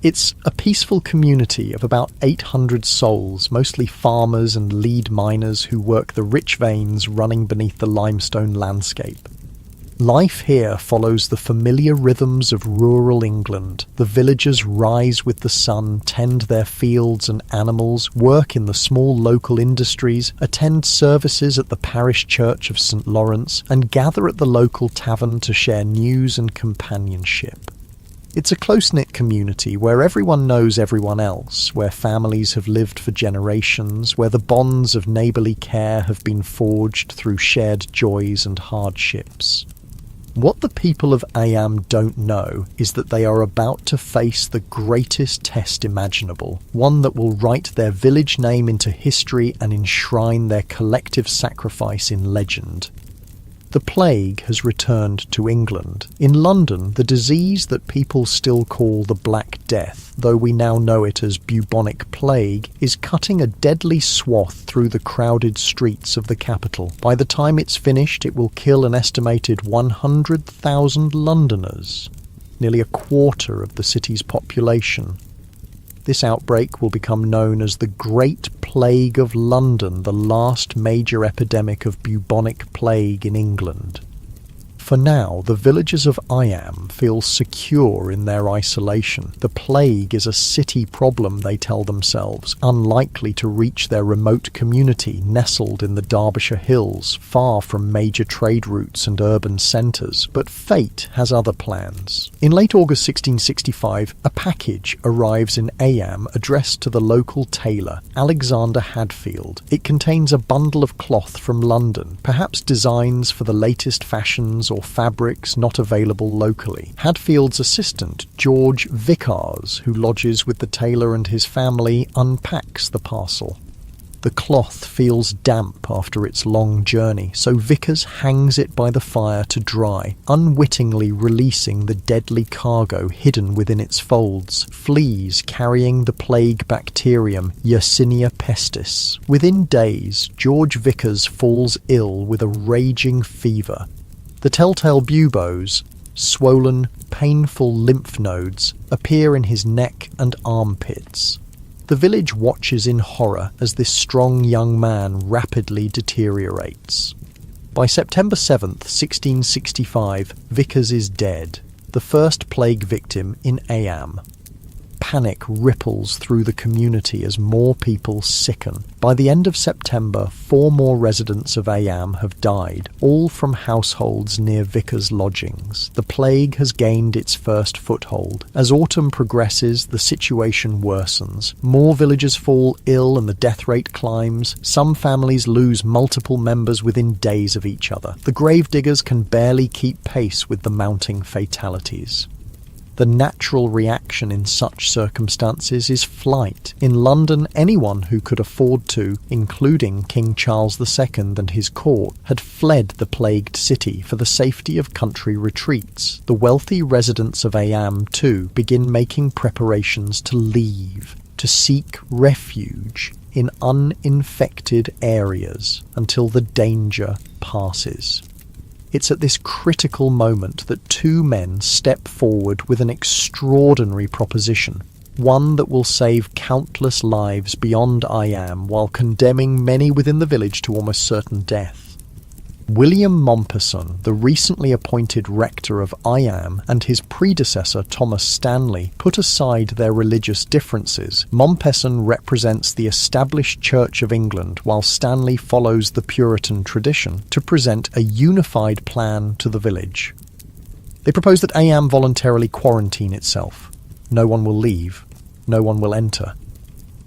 It's a peaceful community of about 800 souls, mostly farmers and lead miners who work the rich veins running beneath the limestone landscape. Life here follows the familiar rhythms of rural England. The villagers rise with the sun, tend their fields and animals, work in the small local industries, attend services at the parish church of St. Lawrence, and gather at the local tavern to share news and companionship. It's a close-knit community where everyone knows everyone else, where families have lived for generations, where the bonds of neighbourly care have been forged through shared joys and hardships. What the people of Eyam don't know is that they are about to face the greatest test imaginable, one that will write their village name into history and enshrine their collective sacrifice in legend. The plague has returned to England. In London, the disease that people still call the Black Death, though we now know it as bubonic plague, is cutting a deadly swath through the crowded streets of the capital. By the time it's finished, it will kill an estimated 100,000 Londoners, nearly a quarter of the city's population. This outbreak will become known as the Great Plague of London, the last major epidemic of bubonic plague in England. For now, the villagers of Eyam feel secure in their isolation. The plague is a city problem, they tell themselves, unlikely to reach their remote community nestled in the Derbyshire hills, far from major trade routes and urban centres. But fate has other plans. In late August 1665, a package arrives in Eyam addressed to the local tailor, Alexander Hadfield. It contains a bundle of cloth from London, perhaps designs for the latest fashions or fabrics not available locally. Hadfield's assistant, George Vickers, who lodges with the tailor and his family, unpacks the parcel. The cloth feels damp after its long journey, so Vickers hangs it by the fire to dry, unwittingly releasing the deadly cargo hidden within its folds, fleas carrying the plague bacterium Yersinia pestis. Within days, George Vickers falls ill with a raging fever. The telltale buboes, swollen, painful lymph nodes, appear in his neck and armpits. The village watches in horror as this strong young man rapidly deteriorates. By September 7th, 1665, Vickers is dead, the first plague victim in Eyam. Panic ripples through the community as more people sicken. By the end of September, 4 more residents of Eyam have died, all from households near Vickers' lodgings. The plague has gained its first foothold. As autumn progresses, the situation worsens. More villagers fall ill and the death rate climbs. Some families lose multiple members within days of each other. The gravediggers can barely keep pace with the mounting fatalities. The natural reaction in such circumstances is flight. In London, anyone who could afford to, including King Charles II and his court, had fled the plagued city for the safety of country retreats. The wealthy residents of Eyam, too, begin making preparations to leave, to seek refuge in uninfected areas until the danger passes. It's at this critical moment that 2 men step forward with an extraordinary proposition, one that will save countless lives beyond Eyam while condemning many within the village to almost certain death. William Mompesson, the recently appointed rector of Eyam, and his predecessor Thomas Stanley put aside their religious differences. Mompesson represents the established Church of England, while Stanley follows the Puritan tradition, to present a unified plan to the village. They propose that Eyam voluntarily quarantine itself. No one will leave. No one will enter.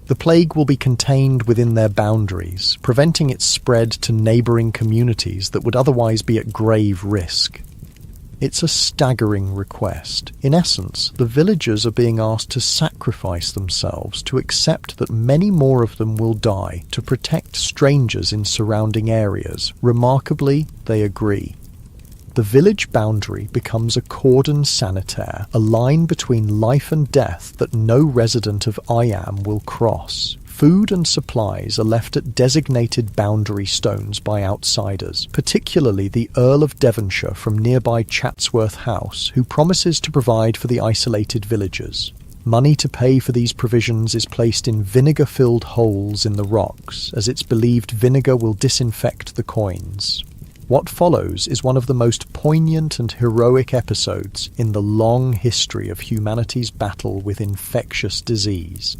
The plague will be contained within their boundaries, preventing its spread to neighbouring communities that would otherwise be at grave risk. It's a staggering request. In essence, the villagers are being asked to sacrifice themselves to accept that many more of them will die to protect strangers in surrounding areas. Remarkably, they agree. The village boundary becomes a cordon sanitaire, a line between life and death that no resident of Iam will cross. Food and supplies are left at designated boundary stones by outsiders, particularly the Earl of Devonshire from nearby Chatsworth House, who promises to provide for the isolated villagers. Money to pay for these provisions is placed in vinegar-filled holes in the rocks, as it's believed vinegar will disinfect the coins. What follows is one of the most poignant and heroic episodes in the long history of humanity's battle with infectious disease.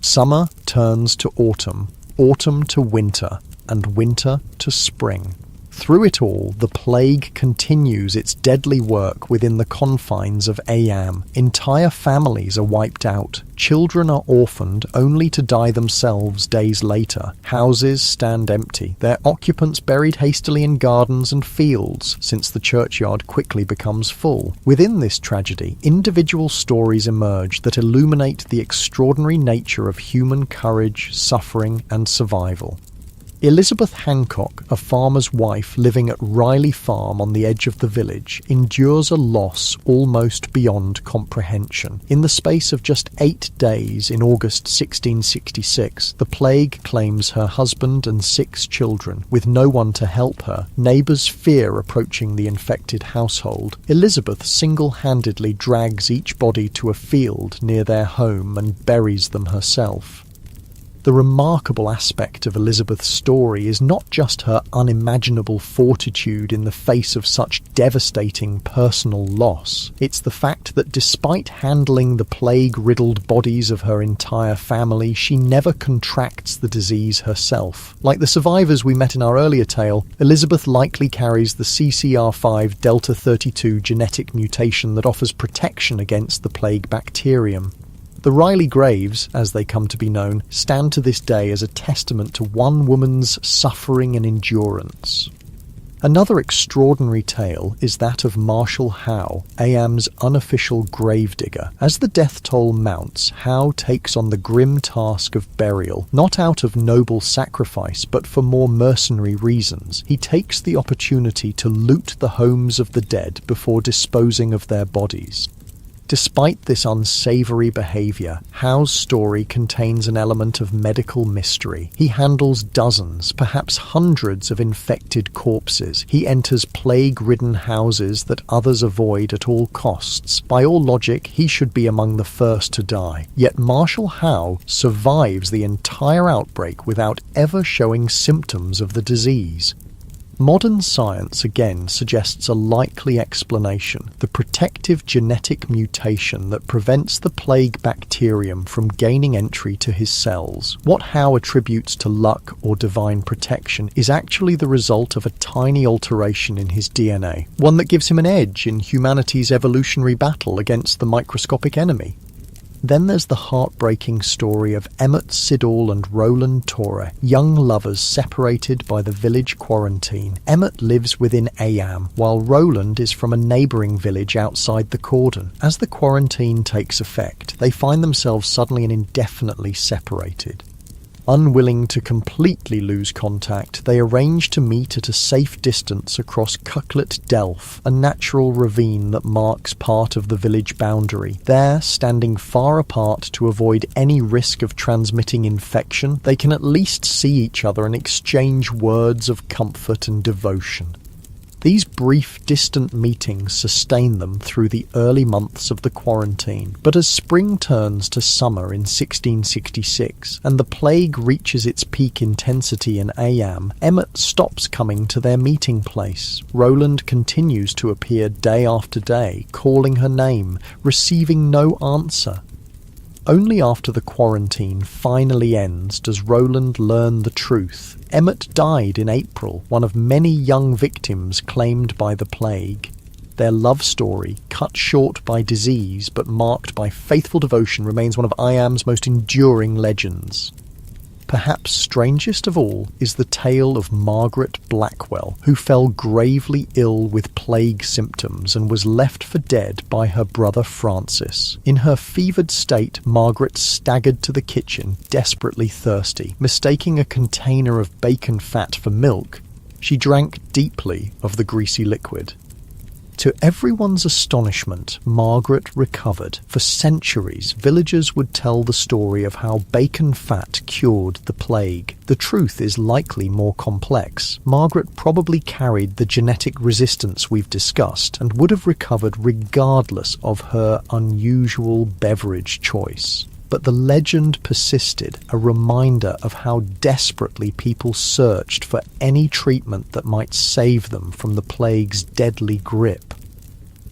Summer turns to autumn, autumn to winter, and winter to spring. Through it all, the plague continues its deadly work within the confines of Ayam. Entire families are wiped out. Children are orphaned only to die themselves days later. Houses stand empty, their occupants buried hastily in gardens and fields, since the churchyard quickly becomes full. Within this tragedy, individual stories emerge that illuminate the extraordinary nature of human courage, suffering, and survival. Elizabeth Hancock, a farmer's wife living at Riley Farm on the edge of the village, endures a loss almost beyond comprehension. In the space of just 8 days in August 1666, the plague claims her husband and 6 children. With no one to help her, neighbours fear approaching the infected household. Elizabeth single-handedly drags each body to a field near their home and buries them herself. The remarkable aspect of Elizabeth's story is not just her unimaginable fortitude in the face of such devastating personal loss. It's the fact that despite handling the plague-riddled bodies of her entire family, she never contracts the disease herself. Like the survivors we met in our earlier tale, Elizabeth likely carries the CCR5 Delta 32 genetic mutation that offers protection against the plague bacterium. The Riley graves, as they come to be known, stand to this day as a testament to one woman's suffering and endurance. Another extraordinary tale is that of Marshall Howe, Ayam's unofficial gravedigger. As the death toll mounts, Howe takes on the grim task of burial, not out of noble sacrifice, but for more mercenary reasons. He takes the opportunity to loot the homes of the dead before disposing of their bodies. Despite this unsavory behavior, Howe's story contains an element of medical mystery. He handles dozens, perhaps hundreds of infected corpses. He enters plague-ridden houses that others avoid at all costs. By all logic, he should be among the first to die. Yet Marshall Howe survives the entire outbreak without ever showing symptoms of the disease. Modern science again suggests a likely explanation: the protective genetic mutation that prevents the plague bacterium from gaining entry to his cells. What Howe attributes to luck or divine protection is actually the result of a tiny alteration in his DNA, one that gives him an edge in humanity's evolutionary battle against the microscopic enemy. Then there's the heartbreaking story of Emmett Siddall and Roland Torre, young lovers separated by the village quarantine. Emmett lives within Ayam, while Roland is from a neighbouring village outside the cordon. As the quarantine takes effect, they find themselves suddenly and indefinitely separated. Unwilling to completely lose contact, they arrange to meet at a safe distance across Cucklet Delph, a natural ravine that marks part of the village boundary. There, standing far apart to avoid any risk of transmitting infection, they can at least see each other and exchange words of comfort and devotion. These brief, distant meetings sustain them through the early months of the quarantine, but as spring turns to summer in 1666, and the plague reaches its peak intensity in Ayam, Emmett stops coming to their meeting place. Roland continues to appear day after day, calling her name, receiving no answer. Only after the quarantine finally ends does Roland learn the truth. Emmett died in April, one of many young victims claimed by the plague. Their love story, cut short by disease but marked by faithful devotion, remains one of Ayam's most enduring legends. Perhaps strangest of all is the tale of Margaret Blackwell, who fell gravely ill with plague symptoms and was left for dead by her brother Francis. In her fevered state, Margaret staggered to the kitchen, desperately thirsty. Mistaking a container of bacon fat for milk, she drank deeply of the greasy liquid. To everyone's astonishment, Margaret recovered. For centuries, villagers would tell the story of how bacon fat cured the plague. The truth is likely more complex. Margaret probably carried the genetic resistance we've discussed and would have recovered regardless of her unusual beverage choice. But the legend persisted, a reminder of how desperately people searched for any treatment that might save them from the plague's deadly grip.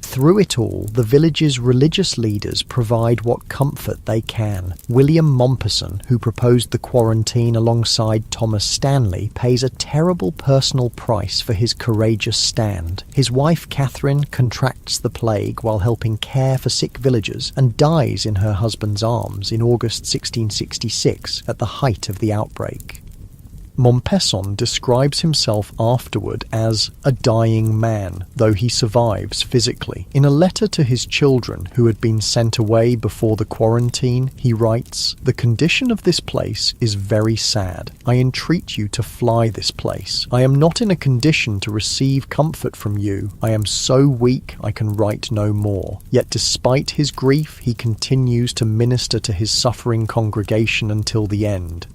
Through it all, the village's religious leaders provide what comfort they can. William Mompesson, who proposed the quarantine alongside Thomas Stanley, pays a terrible personal price for his courageous stand. His wife Catherine contracts the plague while helping care for sick villagers and dies in her husband's arms in August 1666 at the height of the outbreak. Mompesson describes himself afterward as a dying man, though he survives physically. In a letter to his children who had been sent away before the quarantine, he writes, "The condition of this place is very sad. I entreat you to fly this place. I am not in a condition to receive comfort from you. I am so weak I can write no more." Yet despite his grief, he continues to minister to his suffering congregation until the end.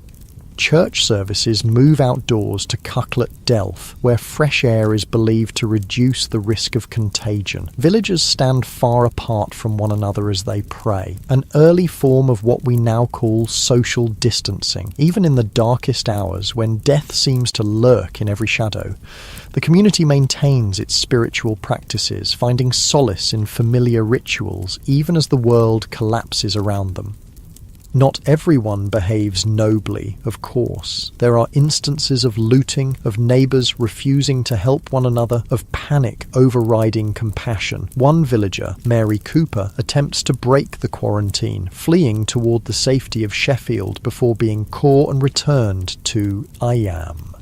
Church services move outdoors to Cucklet Delph, where fresh air is believed to reduce the risk of contagion. Villagers stand far apart from one another as they pray, an early form of what we now call social distancing. Even in the darkest hours, when death seems to lurk in every shadow, the community maintains its spiritual practices, finding solace in familiar rituals, even as the world collapses around them. Not everyone behaves nobly, of course. There are instances of looting, of neighbours refusing to help one another, of panic overriding compassion. One villager, Mary Cooper, attempts to break the quarantine, fleeing toward the safety of Sheffield before being caught and returned to Iam.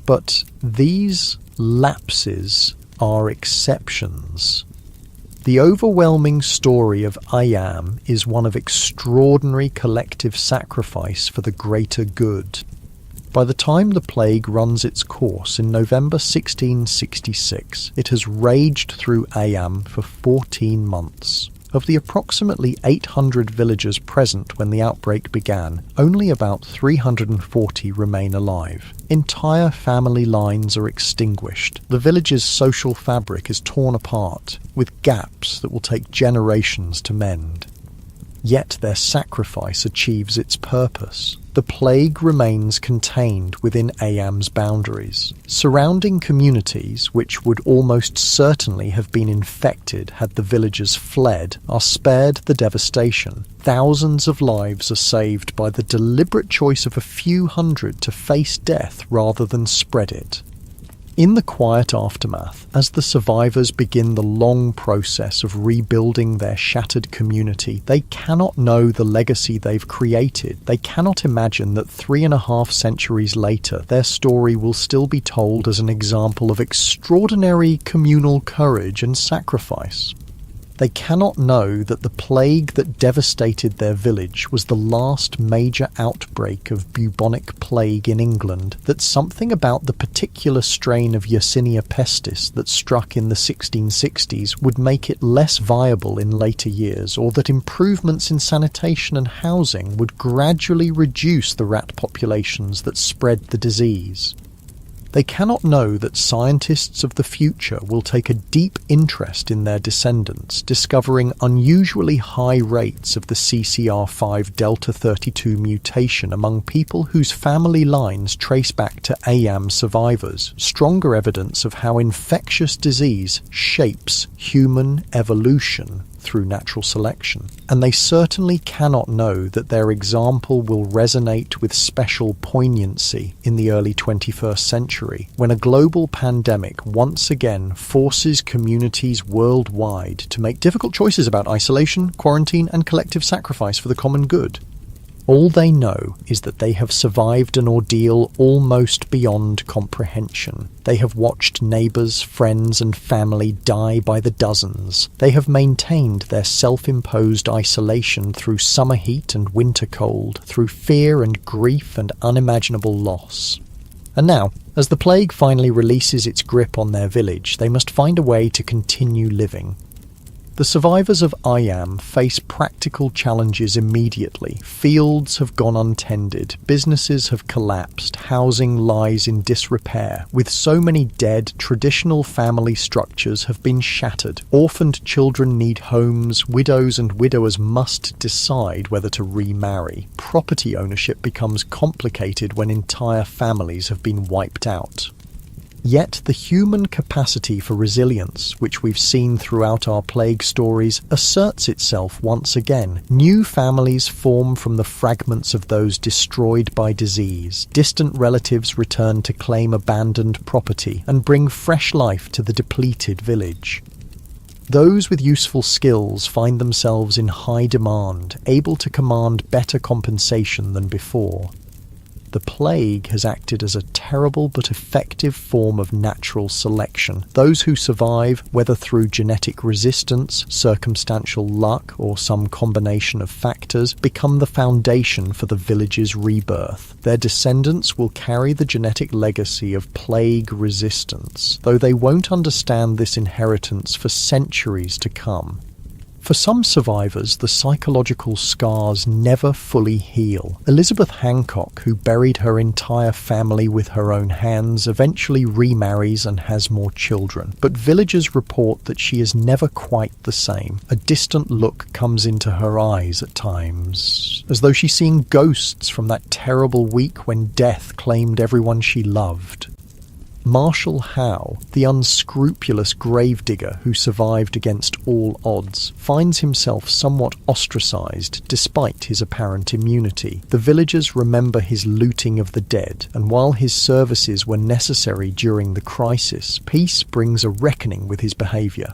But these lapses are exceptions. The overwhelming story of Iam is one of extraordinary collective sacrifice for the greater good. By the time the plague runs its course in November 1666, it has raged through Iam for 14 months. Of the approximately 800 villagers present when the outbreak began, only about 340 remain alive. Entire family lines are extinguished. The village's social fabric is torn apart, with gaps that will take generations to mend. Yet their sacrifice achieves its purpose. The plague remains contained within Iam's boundaries. Surrounding communities, which would almost certainly have been infected had the villagers fled, are spared the devastation. Thousands of lives are saved by the deliberate choice of a few hundred to face death rather than spread it. In the quiet aftermath, as the survivors begin the long process of rebuilding their shattered community, they cannot know the legacy they've created. They cannot imagine that 3.5 centuries later, their story will still be told as an example of extraordinary communal courage and sacrifice. They cannot know that the plague that devastated their village was the last major outbreak of bubonic plague in England, that something about the particular strain of Yersinia pestis that struck in the 1660s would make it less viable in later years, or that improvements in sanitation and housing would gradually reduce the rat populations that spread the disease. They cannot know that scientists of the future will take a deep interest in their descendants, discovering unusually high rates of the CCR5 Delta 32 mutation among people whose family lines trace back to Iam survivors, stronger evidence of how infectious disease shapes human evolution through natural selection. And they certainly cannot know that their example will resonate with special poignancy in the early 21st century, when a global pandemic once again forces communities worldwide to make difficult choices about isolation, quarantine, and collective sacrifice for the common good. All they know is that they have survived an ordeal almost beyond comprehension. They have watched neighbours, friends and family die by the dozens. They have maintained their self-imposed isolation through summer heat and winter cold, through fear and grief and unimaginable loss. And now, as the plague finally releases its grip on their village, they must find a way to continue living. The survivors of Ayam face practical challenges immediately. Fields have gone untended, businesses have collapsed, housing lies in disrepair. With so many dead, traditional family structures have been shattered. Orphaned children need homes, widows and widowers must decide whether to remarry. Property ownership becomes complicated when entire families have been wiped out. Yet the human capacity for resilience, which we've seen throughout our plague stories, asserts itself once again. New families form from the fragments of those destroyed by disease. Distant relatives return to claim abandoned property and bring fresh life to the depleted village. Those with useful skills find themselves in high demand, able to command better compensation than before. The plague has acted as a terrible but effective form of natural selection. Those who survive, whether through genetic resistance, circumstantial luck, or some combination of factors, become the foundation for the village's rebirth. Their descendants will carry the genetic legacy of plague resistance, though they won't understand this inheritance for centuries to come. For some survivors, the psychological scars never fully heal. Elizabeth Hancock, who buried her entire family with her own hands, eventually remarries and has more children. But villagers report that she is never quite the same. A distant look comes into her eyes at times, as though she's seeing ghosts from that terrible week when death claimed everyone she loved. Marshall Howe, the unscrupulous gravedigger who survived against all odds, finds himself somewhat ostracized despite his apparent immunity. The villagers remember his looting of the dead, and while his services were necessary during the crisis, peace brings a reckoning with his behavior.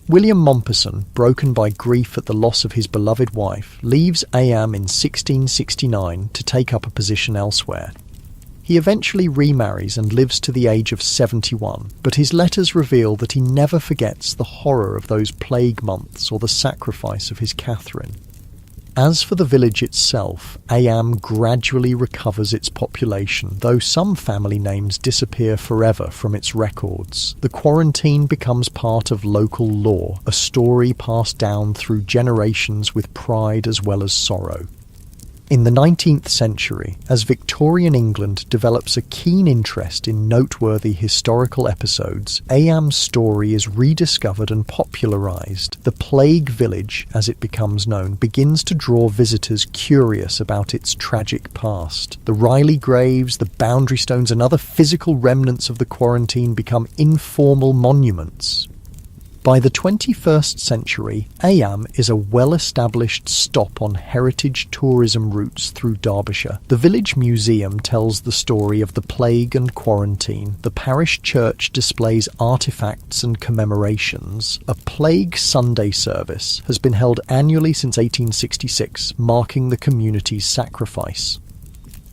William Mompesson, broken by grief at the loss of his beloved wife, leaves Ayam in 1669 to take up a position elsewhere. He eventually remarries and lives to the age of 71, but his letters reveal that he never forgets the horror of those plague months or the sacrifice of his Catherine. As for the village itself, Ayam gradually recovers its population, though some family names disappear forever from its records. The quarantine becomes part of local lore, a story passed down through generations with pride as well as sorrow. In the 19th century, as Victorian England develops a keen interest in noteworthy historical episodes, Ayam's story is rediscovered and popularised. The Plague Village, as it becomes known, begins to draw visitors curious about its tragic past. The Riley graves, the boundary stones and other physical remnants of the quarantine become informal monuments. By the 21st century, Ayam is a well-established stop on heritage tourism routes through Derbyshire. The village museum tells the story of the plague and quarantine. The parish church displays artefacts and commemorations. A Plague Sunday service has been held annually since 1866, marking the community's sacrifice.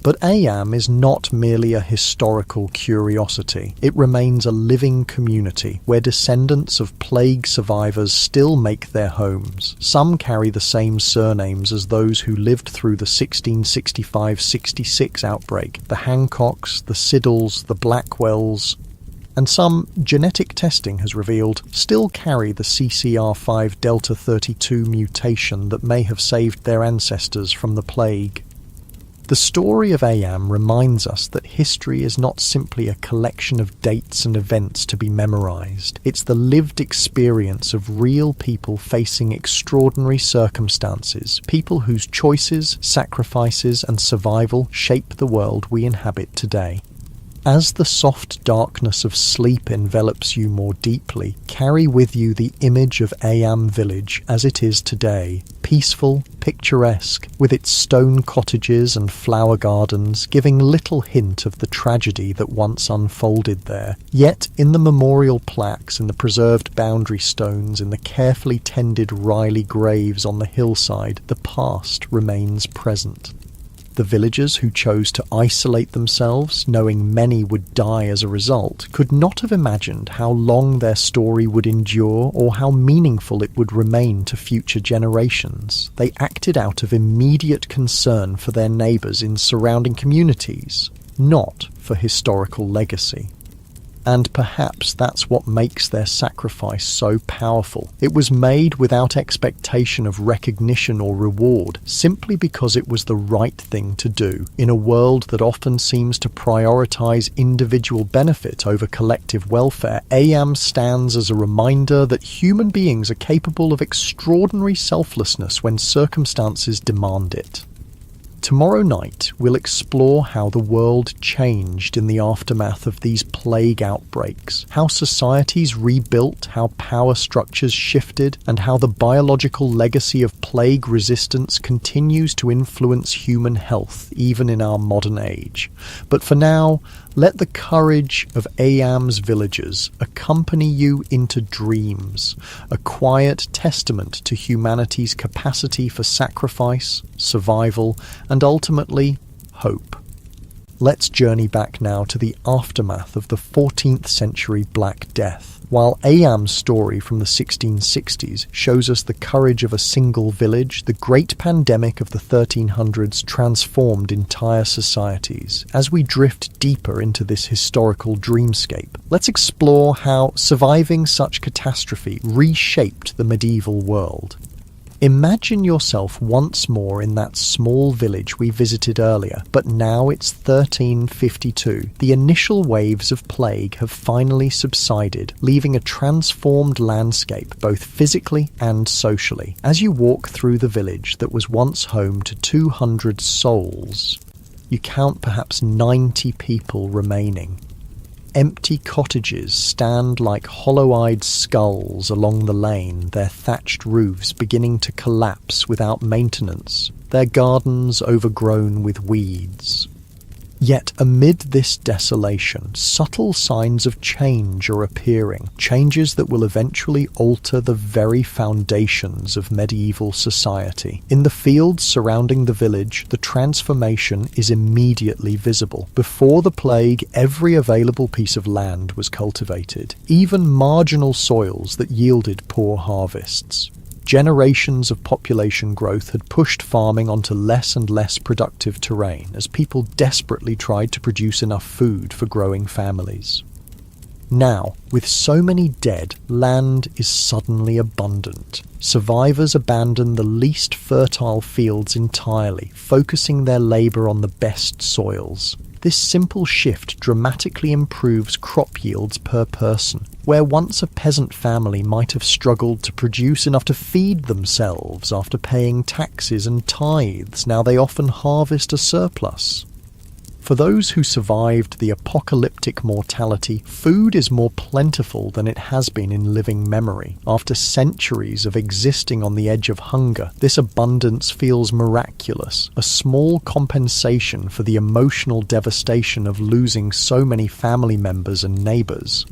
But Ayam is not merely a historical curiosity. It remains a living community where descendants of plague survivors still make their homes. Some carry the same surnames as those who lived through the 1665-66 outbreak, the Hancocks, the Siddles, the Blackwells, and some, genetic testing has revealed, still carry the CCR5 Delta 32 mutation that may have saved their ancestors from the plague. The story of Ayam reminds us that history is not simply a collection of dates and events to be memorized. It's the lived experience of real people facing extraordinary circumstances, people whose choices, sacrifices and survival shape the world we inhabit today. As the soft darkness of sleep envelops you more deeply, carry with you the image of Ayam village as it is today, peaceful, picturesque, with its stone cottages and flower gardens, giving little hint of the tragedy that once unfolded there. Yet in the memorial plaques, in the preserved boundary stones, in the carefully tended Riley graves on the hillside, the past remains present. The villagers who chose to isolate themselves, knowing many would die as a result, could not have imagined how long their story would endure or how meaningful it would remain to future generations. They acted out of immediate concern for their neighbours in surrounding communities, not for historical legacy. And perhaps that's what makes their sacrifice so powerful. It was made without expectation of recognition or reward, simply because it was the right thing to do. In a world that often seems to prioritize individual benefit over collective welfare, Ayam stands as a reminder that human beings are capable of extraordinary selflessness when circumstances demand it. Tomorrow night, we'll explore how the world changed in the aftermath of these plague outbreaks, how societies rebuilt, how power structures shifted, and how the biological legacy of plague resistance continues to influence human health, even in our modern age. But for now, let the courage of Ayam's villagers accompany you into dreams, a quiet testament to humanity's capacity for sacrifice, survival, and ultimately, hope. Let's journey back now to the aftermath of the 14th century Black Death. While Ayam's story from the 1660s shows us the courage of a single village, the great pandemic of the 1300s transformed entire societies. As we drift deeper into this historical dreamscape, let's explore how surviving such catastrophe reshaped the medieval world. Imagine yourself once more in that small village we visited earlier, but now it's 1352. The initial waves of plague have finally subsided, leaving a transformed landscape both physically and socially. As you walk through the village that was once home to 200 souls, you count perhaps 90 people remaining. Empty cottages stand like hollow-eyed skulls along the lane, their thatched roofs beginning to collapse without maintenance, their gardens overgrown with weeds. Yet amid this desolation, subtle signs of change are appearing, changes that will eventually alter the very foundations of medieval society. In the fields surrounding the village, the transformation is immediately visible. Before the plague, every available piece of land was cultivated, even marginal soils that yielded poor harvests. Generations of population growth had pushed farming onto less and less productive terrain as people desperately tried to produce enough food for growing families. Now, with so many dead, land is suddenly abundant. Survivors abandon the least fertile fields entirely, focusing their labor on the best soils. This simple shift dramatically improves crop yields per person. Where once a peasant family might have struggled to produce enough to feed themselves after paying taxes and tithes, now they often harvest a surplus. For those who survived the apocalyptic mortality, food is more plentiful than it has been in living memory. After centuries of existing on the edge of hunger, this abundance feels miraculous, a small compensation for the emotional devastation of losing so many family members and neighbours.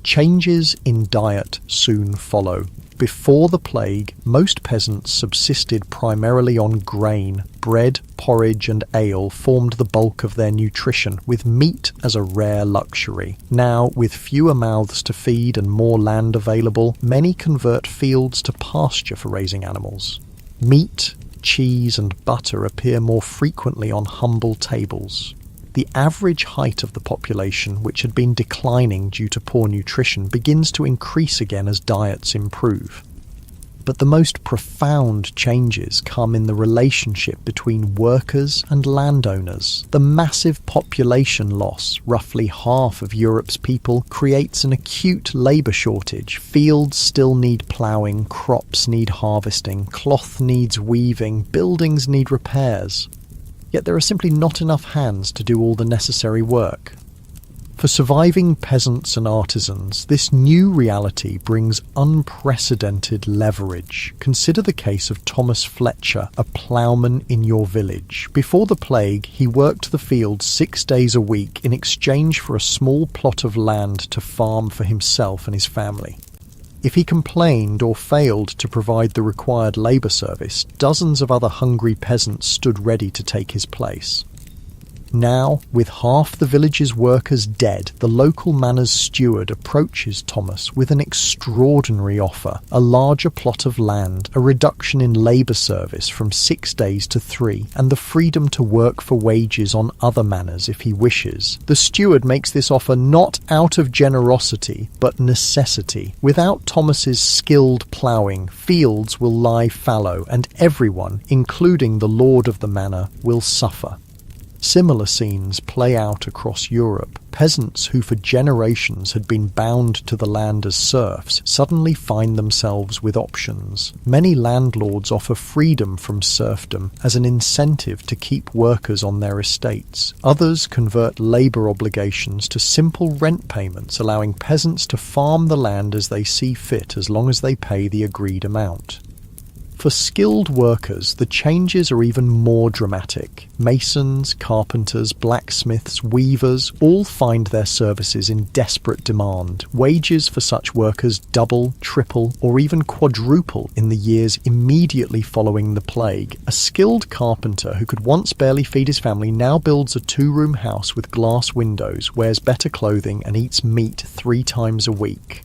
Changes in diet soon follow. Before the plague, most peasants subsisted primarily on grain. Bread, porridge and ale formed the bulk of their nutrition, with meat as a rare luxury. Now, with fewer mouths to feed and more land available, many convert fields to pasture for raising animals. Meat, cheese and butter appear more frequently on humble tables. The average height of the population, which had been declining due to poor nutrition, begins to increase again as diets improve. But the most profound changes come in the relationship between workers and landowners. The massive population loss, roughly half of Europe's people, creates an acute labour shortage. Fields still need ploughing, crops need harvesting, cloth needs weaving, buildings need repairs. Yet there are simply not enough hands to do all the necessary work. For surviving peasants and artisans, this new reality brings unprecedented leverage. Consider the case of Thomas Fletcher, a ploughman in your village. Before the plague, he worked the fields 6 days a week in exchange for a small plot of land to farm for himself and his family. If he complained or failed to provide the required labour service, dozens of other hungry peasants stood ready to take his place. Now, with half the village's workers dead, the local manor's steward approaches Thomas with an extraordinary offer: a larger plot of land, a reduction in labour service from 6 days to 3, and the freedom to work for wages on other manors if he wishes. The steward makes this offer not out of generosity, but necessity. Without Thomas's skilled ploughing, fields will lie fallow, and everyone, including the lord of the manor, will suffer. Similar scenes play out across Europe. Peasants who for generations had been bound to the land as serfs suddenly find themselves with options. Many landlords offer freedom from serfdom as an incentive to keep workers on their estates. Others convert labour obligations to simple rent payments, allowing peasants to farm the land as they see fit as long as they pay the agreed amount. For skilled workers, the changes are even more dramatic. Masons, carpenters, blacksmiths, weavers all find their services in desperate demand. Wages for such workers double, triple, or even quadruple in the years immediately following the plague. A skilled carpenter who could once barely feed his family now builds a 2-room house with glass windows, wears better clothing, and eats meat 3 times a week.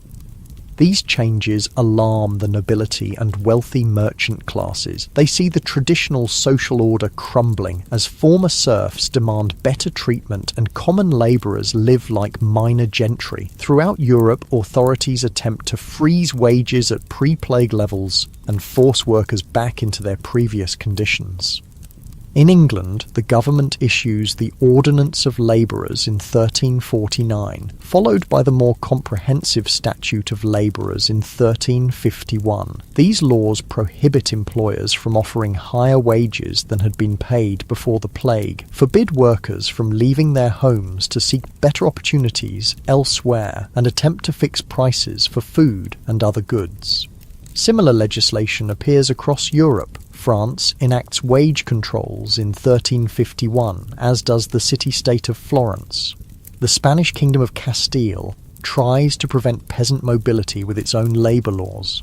These changes alarm the nobility and wealthy merchant classes. They see the traditional social order crumbling as former serfs demand better treatment and common labourers live like minor gentry. Throughout Europe, authorities attempt to freeze wages at pre-plague levels and force workers back into their previous conditions. In England, the government issues the Ordinance of Labourers in 1349, followed by the more comprehensive Statute of Labourers in 1351. These laws prohibit employers from offering higher wages than had been paid before the plague, forbid workers from leaving their homes to seek better opportunities elsewhere, and attempt to fix prices for food and other goods. Similar legislation appears across Europe. France enacts wage controls in 1351, as does the city-state of Florence. The Spanish Kingdom of Castile tries to prevent peasant mobility with its own labour laws.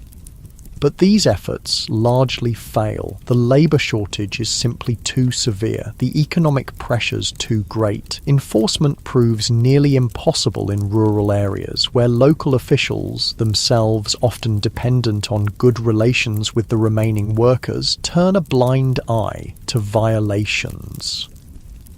But these efforts largely fail. The labour shortage is simply too severe, the economic pressures too great. Enforcement proves nearly impossible in rural areas, where local officials, themselves often dependent on good relations with the remaining workers, turn a blind eye to violations.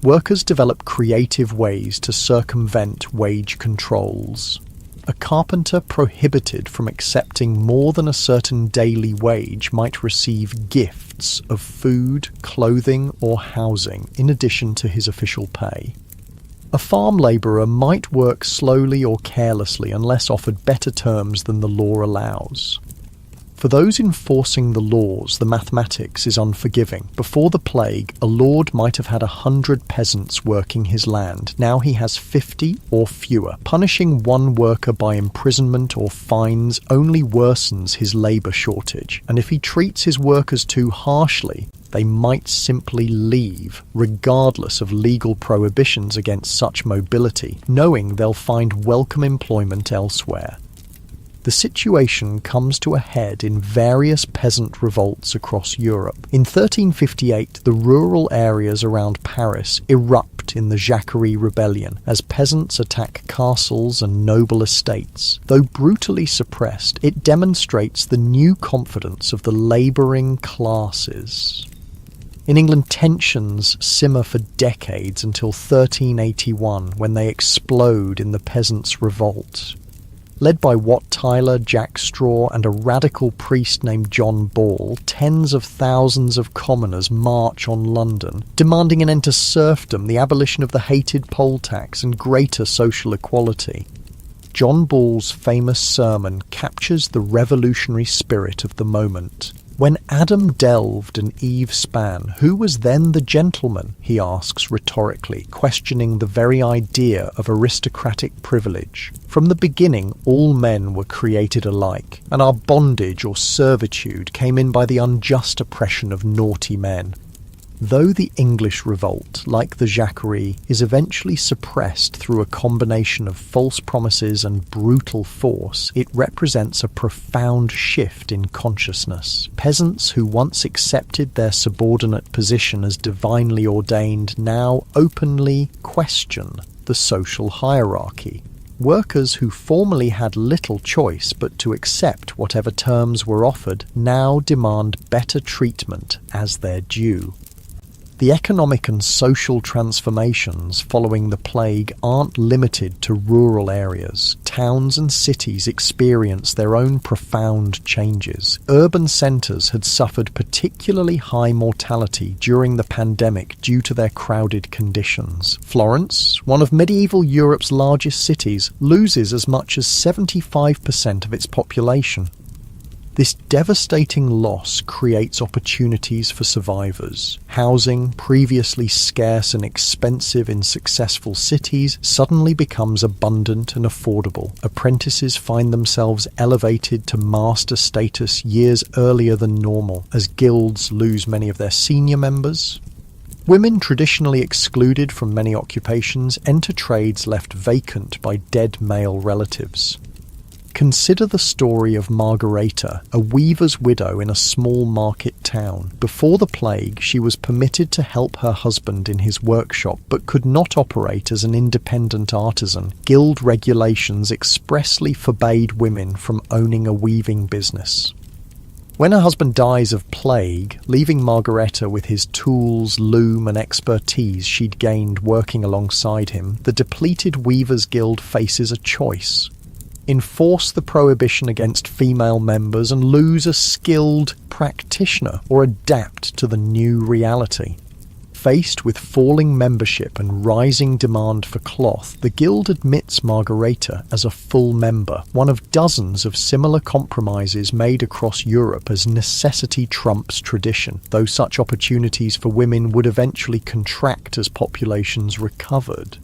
Workers develop creative ways to circumvent wage controls. A carpenter prohibited from accepting more than a certain daily wage might receive gifts of food, clothing, or housing in addition to his official pay. A farm labourer might work slowly or carelessly unless offered better terms than the law allows. For those enforcing the laws, the mathematics is unforgiving. Before the plague, a lord might have had 100 peasants working his land. Now he has 50 or fewer. Punishing one worker by imprisonment or fines only worsens his labour shortage, and if he treats his workers too harshly, they might simply leave, regardless of legal prohibitions against such mobility, knowing they'll find welcome employment elsewhere. The situation comes to a head in various peasant revolts across Europe. In 1358, the rural areas around Paris erupt in the Jacquerie Rebellion as peasants attack castles and noble estates. Though brutally suppressed, it demonstrates the new confidence of the labouring classes. In England, tensions simmer for decades until 1381, when they explode in the Peasants' Revolt. Led by Wat Tyler, Jack Straw, and a radical priest named John Ball, tens of thousands of commoners march on London, demanding an end to serfdom, the abolition of the hated poll tax, and greater social equality. John Ball's famous sermon captures the revolutionary spirit of the moment. When Adam delved and Eve span, who was then the gentleman, he asks rhetorically, questioning the very idea of aristocratic privilege. From the beginning, all men were created alike, and our bondage or servitude came in by the unjust oppression of naughty men. Though the English revolt, like the Jacquerie, is eventually suppressed through a combination of false promises and brutal force, it represents a profound shift in consciousness. Peasants who once accepted their subordinate position as divinely ordained now openly question the social hierarchy. Workers who formerly had little choice but to accept whatever terms were offered now demand better treatment as their due. The economic and social transformations following the plague aren't limited to rural areas. Towns and cities experience their own profound changes. Urban centres had suffered particularly high mortality during the pandemic due to their crowded conditions. Florence, one of medieval Europe's largest cities, loses as much as 75% of its population. This devastating loss creates opportunities for survivors. Housing, previously scarce and expensive in successful cities, suddenly becomes abundant and affordable. Apprentices find themselves elevated to master status years earlier than normal, as guilds lose many of their senior members. Women, traditionally excluded from many occupations, enter trades left vacant by dead male relatives. Consider the story of Margareta, a weaver's widow in a small market town. Before the plague, she was permitted to help her husband in his workshop, but could not operate as an independent artisan. Guild regulations expressly forbade women from owning a weaving business. When her husband dies of plague, leaving Margareta with his tools, loom and expertise she'd gained working alongside him, the depleted Weavers Guild faces a choice. Enforce the prohibition against female members and lose a skilled practitioner, or adapt to the new reality. Faced with falling membership and rising demand for cloth, the Guild admits Margareta as a full member, one of dozens of similar compromises made across Europe as necessity trumps tradition, though such opportunities for women would eventually contract as populations recovered.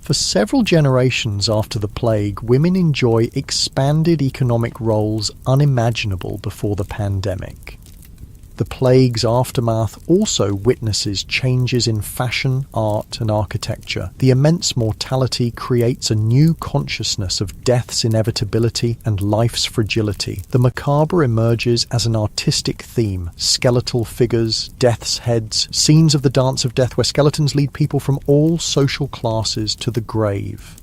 For several generations after the plague, women enjoy expanded economic roles unimaginable before the pandemic. The plague's aftermath also witnesses changes in fashion, art, and architecture. The immense mortality creates a new consciousness of death's inevitability and life's fragility. The macabre emerges as an artistic theme. Skeletal figures, death's heads, scenes of the dance of death where skeletons lead people from all social classes to the grave.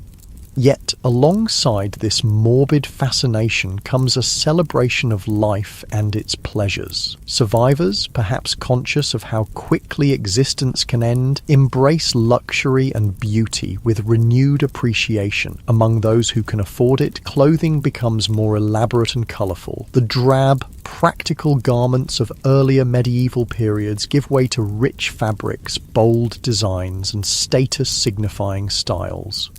Yet, alongside this morbid fascination comes a celebration of life and its pleasures. Survivors, perhaps conscious of how quickly existence can end, embrace luxury and beauty with renewed appreciation. Among those who can afford it, clothing becomes more elaborate and colourful. The drab, practical garments of earlier medieval periods give way to rich fabrics, bold designs, and status-signifying styles.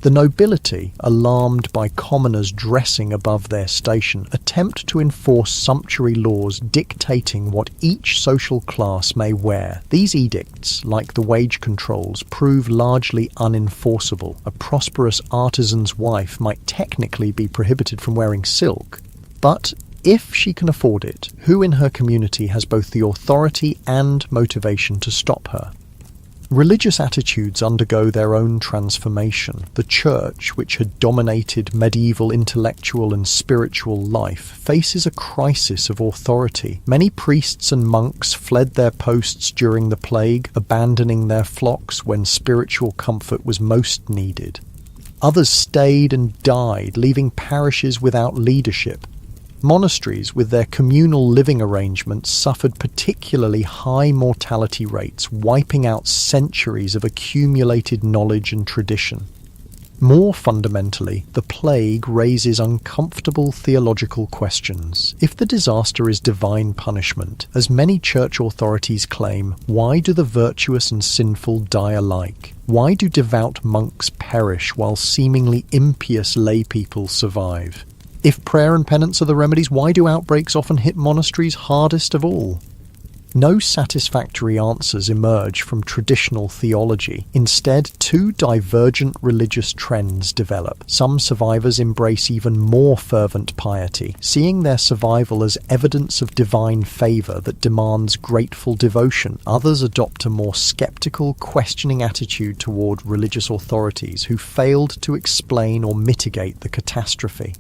The nobility, alarmed by commoners dressing above their station, attempt to enforce sumptuary laws dictating what each social class may wear. These edicts, like the wage controls, prove largely unenforceable. A prosperous artisan's wife might technically be prohibited from wearing silk, but if she can afford it, who in her community has both the authority and motivation to stop her? Religious attitudes undergo their own transformation. The Church, which had dominated medieval intellectual and spiritual life, faces a crisis of authority. Many priests and monks fled their posts during the plague, abandoning their flocks when spiritual comfort was most needed. Others stayed and died, leaving parishes without leadership. Monasteries, with their communal living arrangements, suffered particularly high mortality rates, wiping out centuries of accumulated knowledge and tradition. More fundamentally, the plague raises uncomfortable theological questions. If the disaster is divine punishment, as many church authorities claim, why do the virtuous and sinful die alike? Why do devout monks perish while seemingly impious laypeople survive? If prayer and penance are the remedies, why do outbreaks often hit monasteries hardest of all? No satisfactory answers emerge from traditional theology. Instead, two divergent religious trends develop. Some survivors embrace even more fervent piety, seeing their survival as evidence of divine favour that demands grateful devotion. Others adopt a more sceptical, questioning attitude toward religious authorities who failed to explain or mitigate the catastrophe.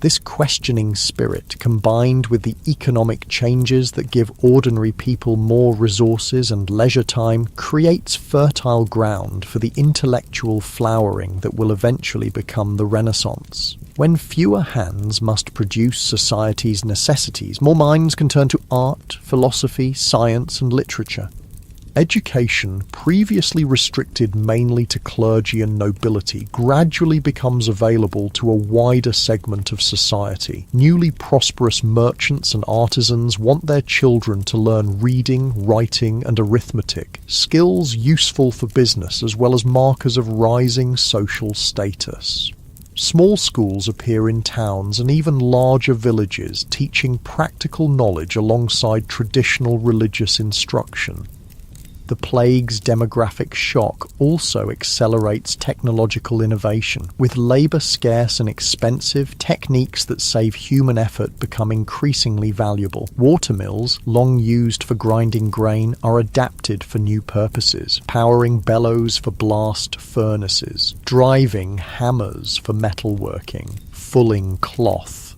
This questioning spirit, combined with the economic changes that give ordinary people more resources and leisure time, creates fertile ground for the intellectual flowering that will eventually become the Renaissance. When fewer hands must produce society's necessities, more minds can turn to art, philosophy, science, and literature. Education, previously restricted mainly to clergy and nobility, gradually becomes available to a wider segment of society. Newly prosperous merchants and artisans want their children to learn reading, writing, and arithmetic, skills useful for business as well as markers of rising social status. Small schools appear in towns and even larger villages, teaching practical knowledge alongside traditional religious instruction. The plague's demographic shock also accelerates technological innovation. With labour scarce and expensive, techniques that save human effort become increasingly valuable. Watermills, long used for grinding grain, are adapted for new purposes, powering bellows for blast furnaces, driving hammers for metalworking, fulling cloth.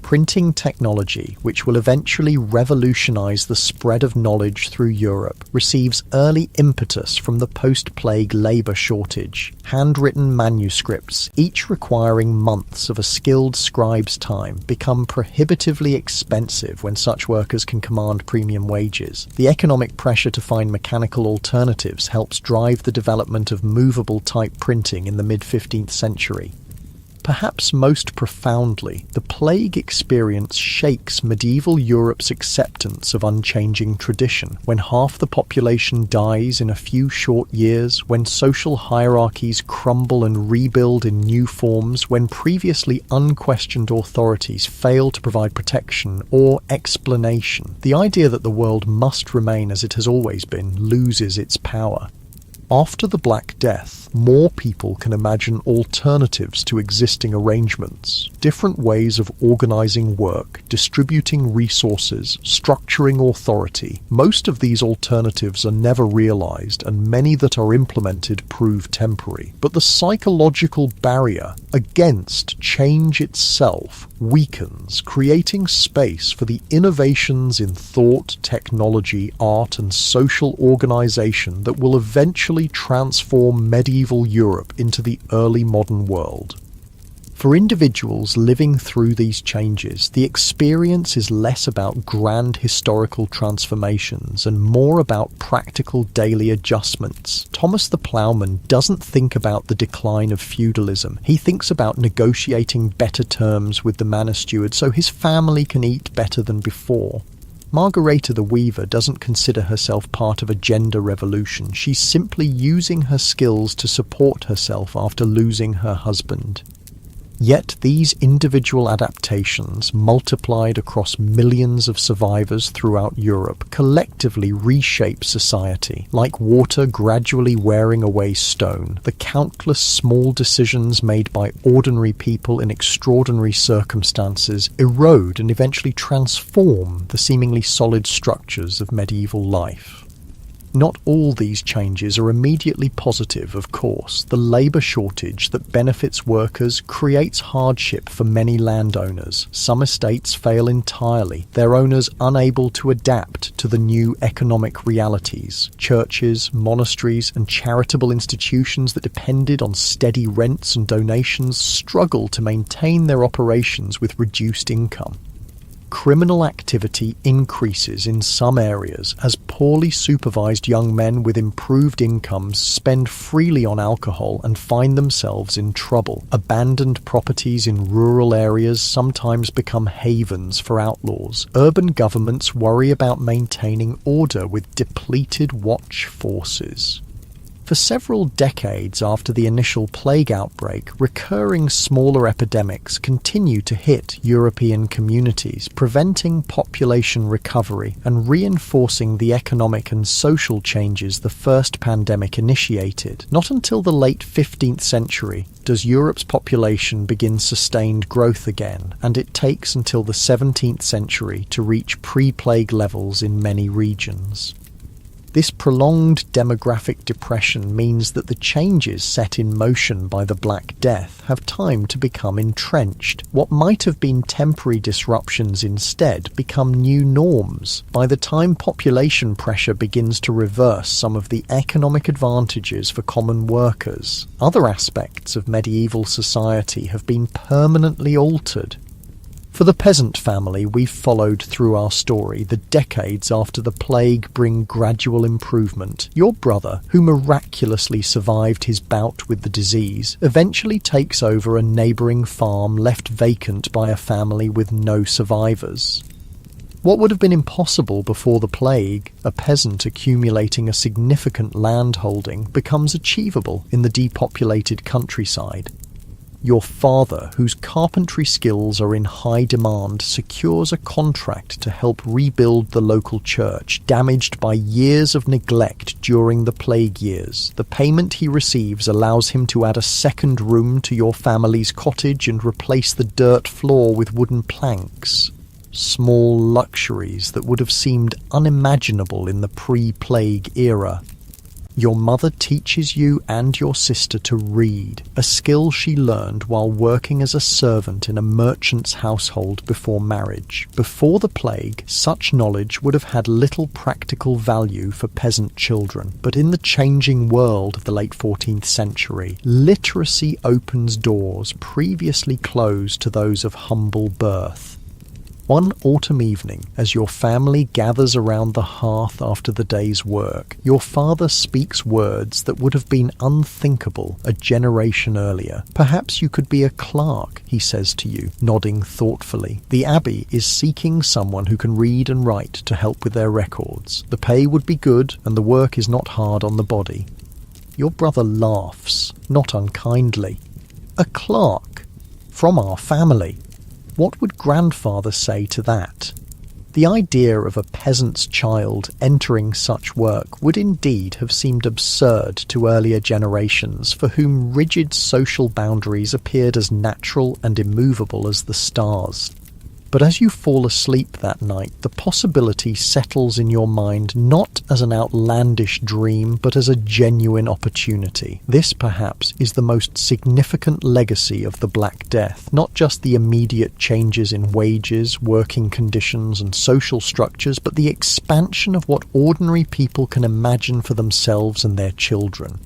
Printing technology, which will eventually revolutionize the spread of knowledge through Europe, receives early impetus from the post-plague labor shortage. Handwritten manuscripts, each requiring months of a skilled scribe's time, become prohibitively expensive when such workers can command premium wages. The economic pressure to find mechanical alternatives helps drive the development of movable type printing in the mid-15th century. Perhaps most profoundly, the plague experience shakes medieval Europe's acceptance of unchanging tradition. When half the population dies in a few short years, when social hierarchies crumble and rebuild in new forms, when previously unquestioned authorities fail to provide protection or explanation, the idea that the world must remain as it has always been loses its power. After the Black Death, more people can imagine alternatives to existing arrangements, different ways of organizing work, distributing resources, structuring authority. Most of these alternatives are never realized, and many that are implemented prove temporary. But the psychological barrier against change itself weakens, creating space for the innovations in thought, technology, art, and social organization that will eventually transform medieval Europe into the early modern world. For individuals living through these changes, the experience is less about grand historical transformations and more about practical daily adjustments. Thomas the Ploughman doesn't think about the decline of feudalism. He thinks about negotiating better terms with the manor steward so his family can eat better than before. Margareta the Weaver doesn't consider herself part of a gender revolution. She's simply using her skills to support herself after losing her husband. Yet these individual adaptations, multiplied across millions of survivors throughout Europe, collectively reshape society. Like water gradually wearing away stone, the countless small decisions made by ordinary people in extraordinary circumstances erode and eventually transform the seemingly solid structures of medieval life. Not all these changes are immediately positive, of course. The labour shortage that benefits workers creates hardship for many landowners. Some estates fail entirely, their owners unable to adapt to the new economic realities. Churches, monasteries, and charitable institutions that depended on steady rents and donations struggle to maintain their operations with reduced income. Criminal activity increases in some areas as poorly supervised young men with improved incomes spend freely on alcohol and find themselves in trouble. Abandoned properties in rural areas sometimes become havens for outlaws. Urban governments worry about maintaining order with depleted watch forces. For several decades after the initial plague outbreak, recurring smaller epidemics continue to hit European communities, preventing population recovery and reinforcing the economic and social changes the first pandemic initiated. Not until the late 15th century does Europe's population begin sustained growth again, and it takes until the 17th century to reach pre-plague levels in many regions. This prolonged demographic depression means that the changes set in motion by the Black Death have time to become entrenched. What might have been temporary disruptions instead become new norms. By the time population pressure begins to reverse some of the economic advantages for common workers, other aspects of medieval society have been permanently altered. For the peasant family we've followed through our story, the decades after the plague bring gradual improvement. Your brother, who miraculously survived his bout with the disease, eventually takes over a neighbouring farm left vacant by a family with no survivors. What would have been impossible before the plague, a peasant accumulating a significant land holding, becomes achievable in the depopulated countryside. Your father, whose carpentry skills are in high demand, secures a contract to help rebuild the local church, damaged by years of neglect during the plague years. The payment he receives allows him to add a second room to your family's cottage and replace the dirt floor with wooden planks. Small luxuries that would have seemed unimaginable in the pre-plague era. Your mother teaches you and your sister to read, a skill she learned while working as a servant in a merchant's household before marriage. Before the plague, such knowledge would have had little practical value for peasant children, but in the changing world of the late 14th century, literacy opens doors previously closed to those of humble birth. One autumn evening, as your family gathers around the hearth after the day's work, your father speaks words that would have been unthinkable a generation earlier. "Perhaps you could be a clerk," he says to you, nodding thoughtfully. "The abbey is seeking someone who can read and write to help with their records. The pay would be good, and the work is not hard on the body." Your brother laughs, not unkindly. "A clerk? From our family? What would grandfather say to that?" The idea of a peasant's child entering such work would indeed have seemed absurd to earlier generations, for whom rigid social boundaries appeared as natural and immovable as the stars. But as you fall asleep that night, the possibility settles in your mind not as an outlandish dream, but as a genuine opportunity. This, perhaps, is the most significant legacy of the Black Death, not just the immediate changes in wages, working conditions, and social structures, but the expansion of what ordinary people can imagine for themselves and their children.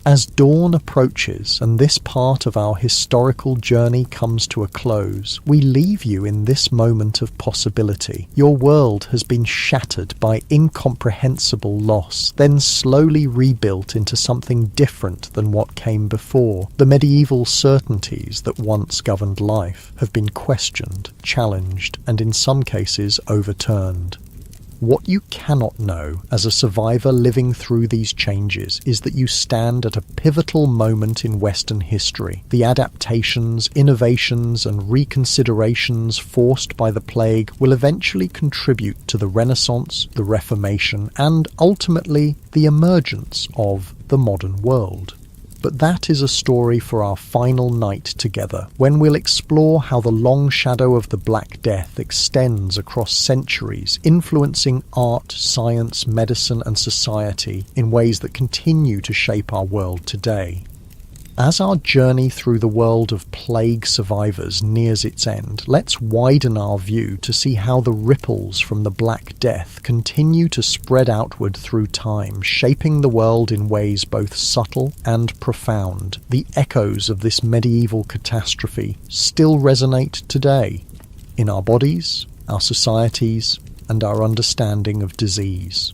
As dawn approaches and this part of our historical journey comes to a close, we leave you in this moment of possibility. Your world has been shattered by incomprehensible loss, then slowly rebuilt into something different than what came before. The medieval certainties that once governed life have been questioned, challenged, and in some cases overturned. What you cannot know as a survivor living through these changes is that you stand at a pivotal moment in Western history. The adaptations, innovations, and reconsiderations forced by the plague will eventually contribute to the Renaissance, the Reformation, and ultimately the emergence of the modern world. But that is a story for our final night together, when we'll explore how the long shadow of the Black Death extends across centuries, influencing art, science, medicine, and society in ways that continue to shape our world today. As our journey through the world of plague survivors nears its end, let's widen our view to see how the ripples from the Black Death continue to spread outward through time, shaping the world in ways both subtle and profound. The echoes of this medieval catastrophe still resonate today, in our bodies, our societies, and our understanding of disease.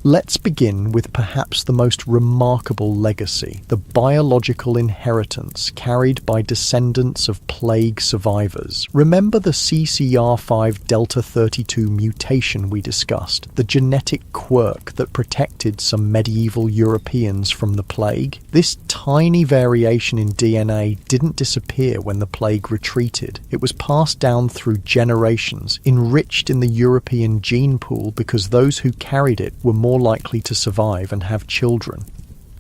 Let's begin with perhaps the most remarkable legacy, the biological inheritance carried by descendants of plague survivors. Remember the CCR5 Delta 32 mutation we discussed, the genetic quirk that protected some medieval Europeans from the plague? This tiny variation in DNA didn't disappear when the plague retreated. It was passed down through generations, enriched in the European gene pool because those who carried it were more likely to survive and have children.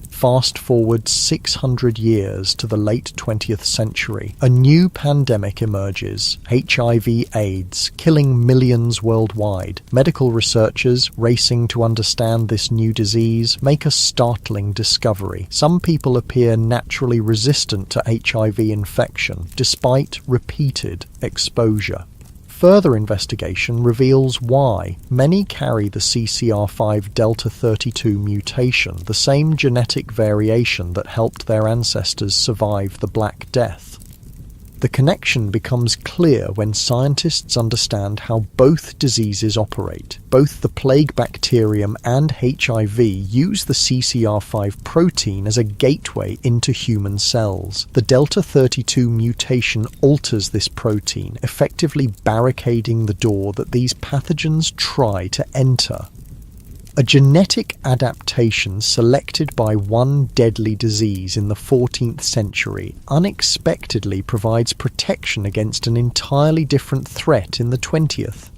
Fast forward 600 years to the late 20th century, a new pandemic emerges, HIV/AIDS, killing millions worldwide. Medical researchers, racing to understand this new disease, make a startling discovery. Some people appear naturally resistant to HIV infection, despite repeated exposure. Further investigation reveals why. Many carry the CCR5 Delta 32 mutation, the same genetic variation that helped their ancestors survive the Black Death. The connection becomes clear when scientists understand how both diseases operate. Both the plague bacterium and HIV use the CCR5 protein as a gateway into human cells. The Delta 32 mutation alters this protein, effectively barricading the door that these pathogens try to enter. A genetic adaptation selected by one deadly disease in the 14th century unexpectedly provides protection against an entirely different threat in the 20th.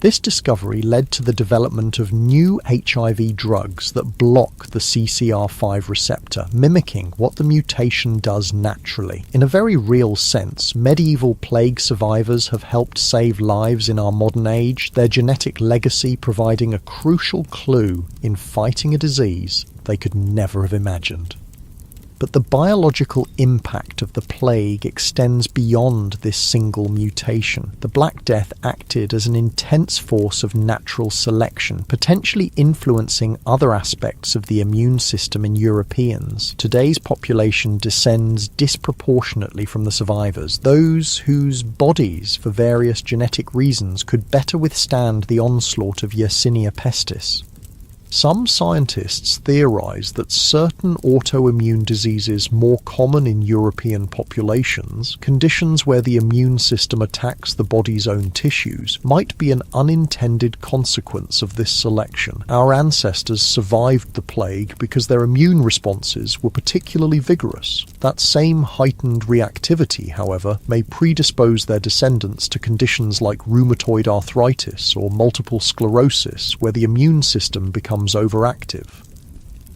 This discovery led to the development of new HIV drugs that block the CCR5 receptor, mimicking what the mutation does naturally. In a very real sense, medieval plague survivors have helped save lives in our modern age, their genetic legacy providing a crucial clue in fighting a disease they could never have imagined. But the biological impact of the plague extends beyond this single mutation. The Black Death acted as an intense force of natural selection, potentially influencing other aspects of the immune system in Europeans. Today's population descends disproportionately from the survivors, those whose bodies, for various genetic reasons, could better withstand the onslaught of Yersinia pestis. Some scientists theorize that certain autoimmune diseases more common in European populations, conditions where the immune system attacks the body's own tissues, might be an unintended consequence of this selection. Our ancestors survived the plague because their immune responses were particularly vigorous. That same heightened reactivity, however, may predispose their descendants to conditions like rheumatoid arthritis or multiple sclerosis, where the immune system becomes overactive.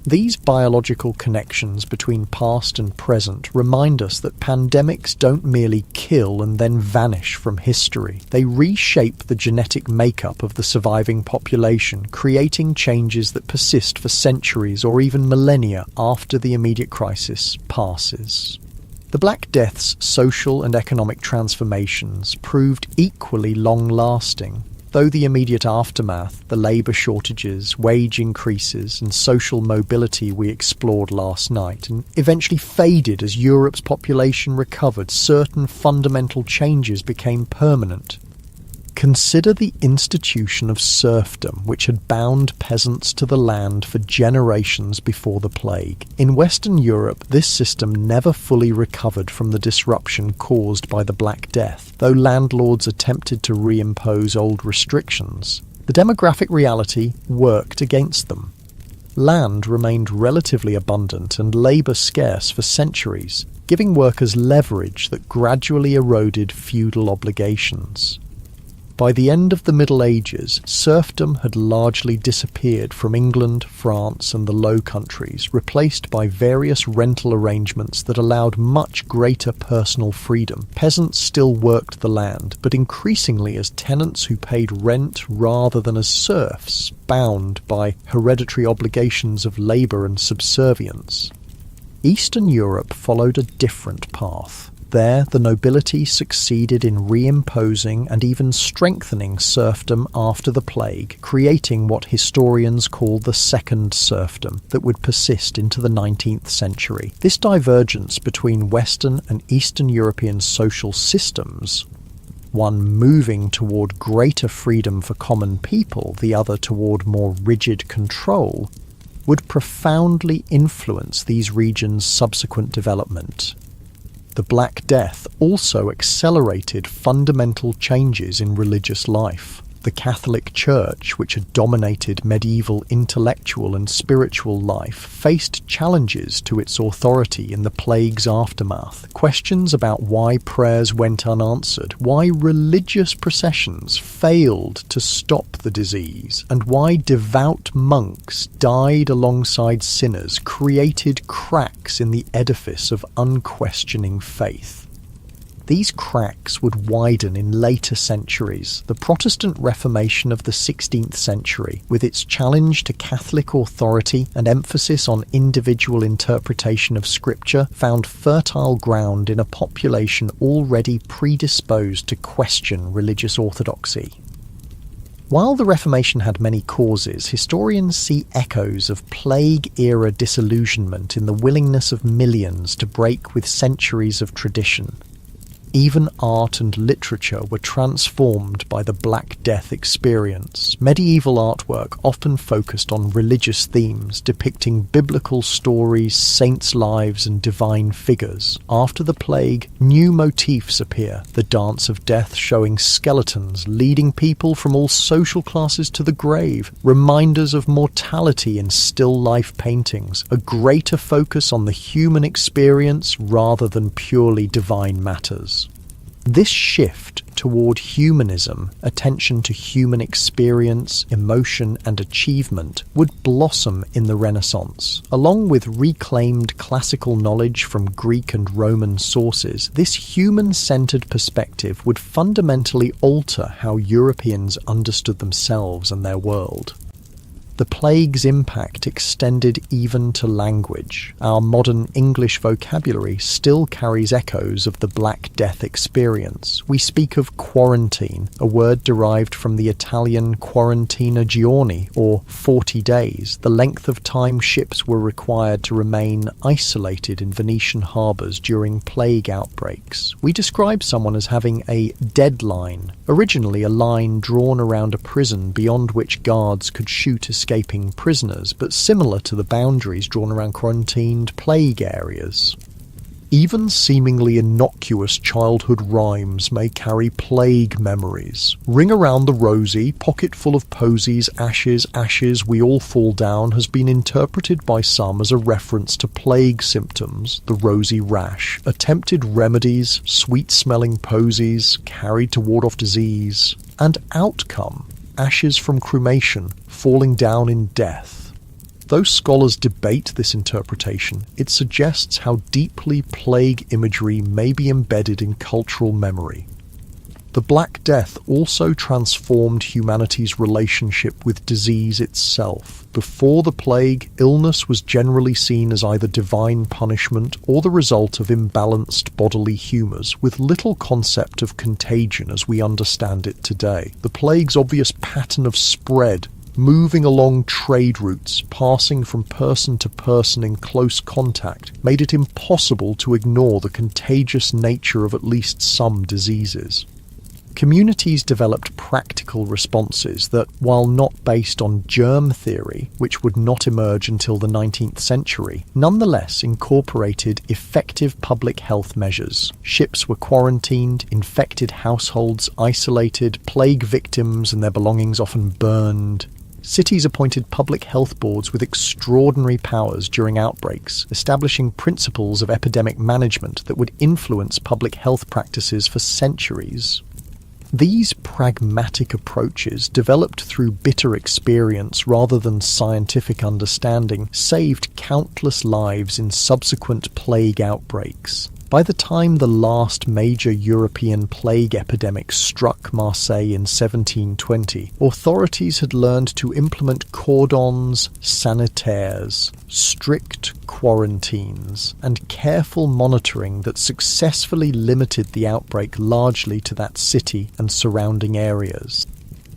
These biological connections between past and present remind us that pandemics don't merely kill and then vanish from history. They reshape the genetic makeup of the surviving population, creating changes that persist for centuries or even millennia after the immediate crisis passes. The Black Death's social and economic transformations proved equally long-lasting. Though the immediate aftermath, the labour shortages, wage increases and social mobility we explored last night, and eventually faded as Europe's population recovered, certain fundamental changes became permanent. Consider the institution of serfdom, which had bound peasants to the land for generations before the plague. In Western Europe, this system never fully recovered from the disruption caused by the Black Death, though landlords attempted to reimpose old restrictions. The demographic reality worked against them. Land remained relatively abundant and labour scarce for centuries, giving workers leverage that gradually eroded feudal obligations. By the end of the Middle Ages, serfdom had largely disappeared from England, France and the Low Countries, replaced by various rental arrangements that allowed much greater personal freedom. Peasants still worked the land, but increasingly as tenants who paid rent rather than as serfs, bound by hereditary obligations of labour and subservience. Eastern Europe followed a different path. There, the nobility succeeded in reimposing and even strengthening serfdom after the plague, creating what historians call the second serfdom that would persist into the 19th century. This divergence between Western and Eastern European social systems one moving toward greater freedom for common people, the other toward more rigid control, would profoundly influence these regions' subsequent development. The Black Death also accelerated fundamental changes in religious life. The Catholic Church, which had dominated medieval intellectual and spiritual life, faced challenges to its authority in the plague's aftermath. Questions about why prayers went unanswered, why religious processions failed to stop the disease, and why devout monks died alongside sinners created cracks in the edifice of unquestioning faith. These cracks would widen in later centuries. The Protestant Reformation of the 16th century, with its challenge to Catholic authority and emphasis on individual interpretation of Scripture, found fertile ground in a population already predisposed to question religious orthodoxy. While the Reformation had many causes, historians see echoes of plague-era disillusionment in the willingness of millions to break with centuries of tradition. Even art and literature were transformed by the Black Death experience. Medieval artwork often focused on religious themes, depicting biblical stories, saints' lives, and divine figures. After the plague, new motifs appear, the Dance of Death showing skeletons leading people from all social classes to the grave, reminders of mortality in still life paintings, a greater focus on the human experience rather than purely divine matters. This shift toward humanism, attention to human experience, emotion, and achievement, would blossom in the Renaissance. Along with reclaimed classical knowledge from Greek and Roman sources, this human-centered perspective would fundamentally alter how Europeans understood themselves and their world. The plague's impact extended even to language. Our modern English vocabulary still carries echoes of the Black Death experience. We speak of quarantine, a word derived from the Italian quarantina giorni, or 40 days, the length of time ships were required to remain isolated in Venetian harbours during plague outbreaks. We describe someone as having a deadline, originally a line drawn around a prison beyond which guards could shoot escaping prisoners, but similar to the boundaries drawn around quarantined plague areas. Even seemingly innocuous childhood rhymes may carry plague memories. Ring around the rosy, pocket full of posies, ashes, ashes, we all fall down has been interpreted by some as a reference to plague symptoms, the rosy rash, attempted remedies, sweet-smelling posies, carried to ward off disease, and outcome, ashes from cremation, falling down in death. Though scholars debate this interpretation, it suggests how deeply plague imagery may be embedded in cultural memory. The Black Death also transformed humanity's relationship with disease itself. Before the plague, illness was generally seen as either divine punishment or the result of imbalanced bodily humours, with little concept of contagion as we understand it today. The plague's obvious pattern of spread, moving along trade routes, passing from person to person in close contact, made it impossible to ignore the contagious nature of at least some diseases. Communities developed practical responses that, while not based on germ theory, which would not emerge until the 19th century, nonetheless incorporated effective public health measures. Ships were quarantined, infected households isolated, plague victims and their belongings often burned. Cities appointed public health boards with extraordinary powers during outbreaks, establishing principles of epidemic management that would influence public health practices for centuries. These pragmatic approaches, developed through bitter experience rather than scientific understanding, saved countless lives in subsequent plague outbreaks. By the time the last major European plague epidemic struck Marseille in 1720, authorities had learned to implement cordons sanitaires, strict quarantines, and careful monitoring that successfully limited the outbreak largely to that city and surrounding areas.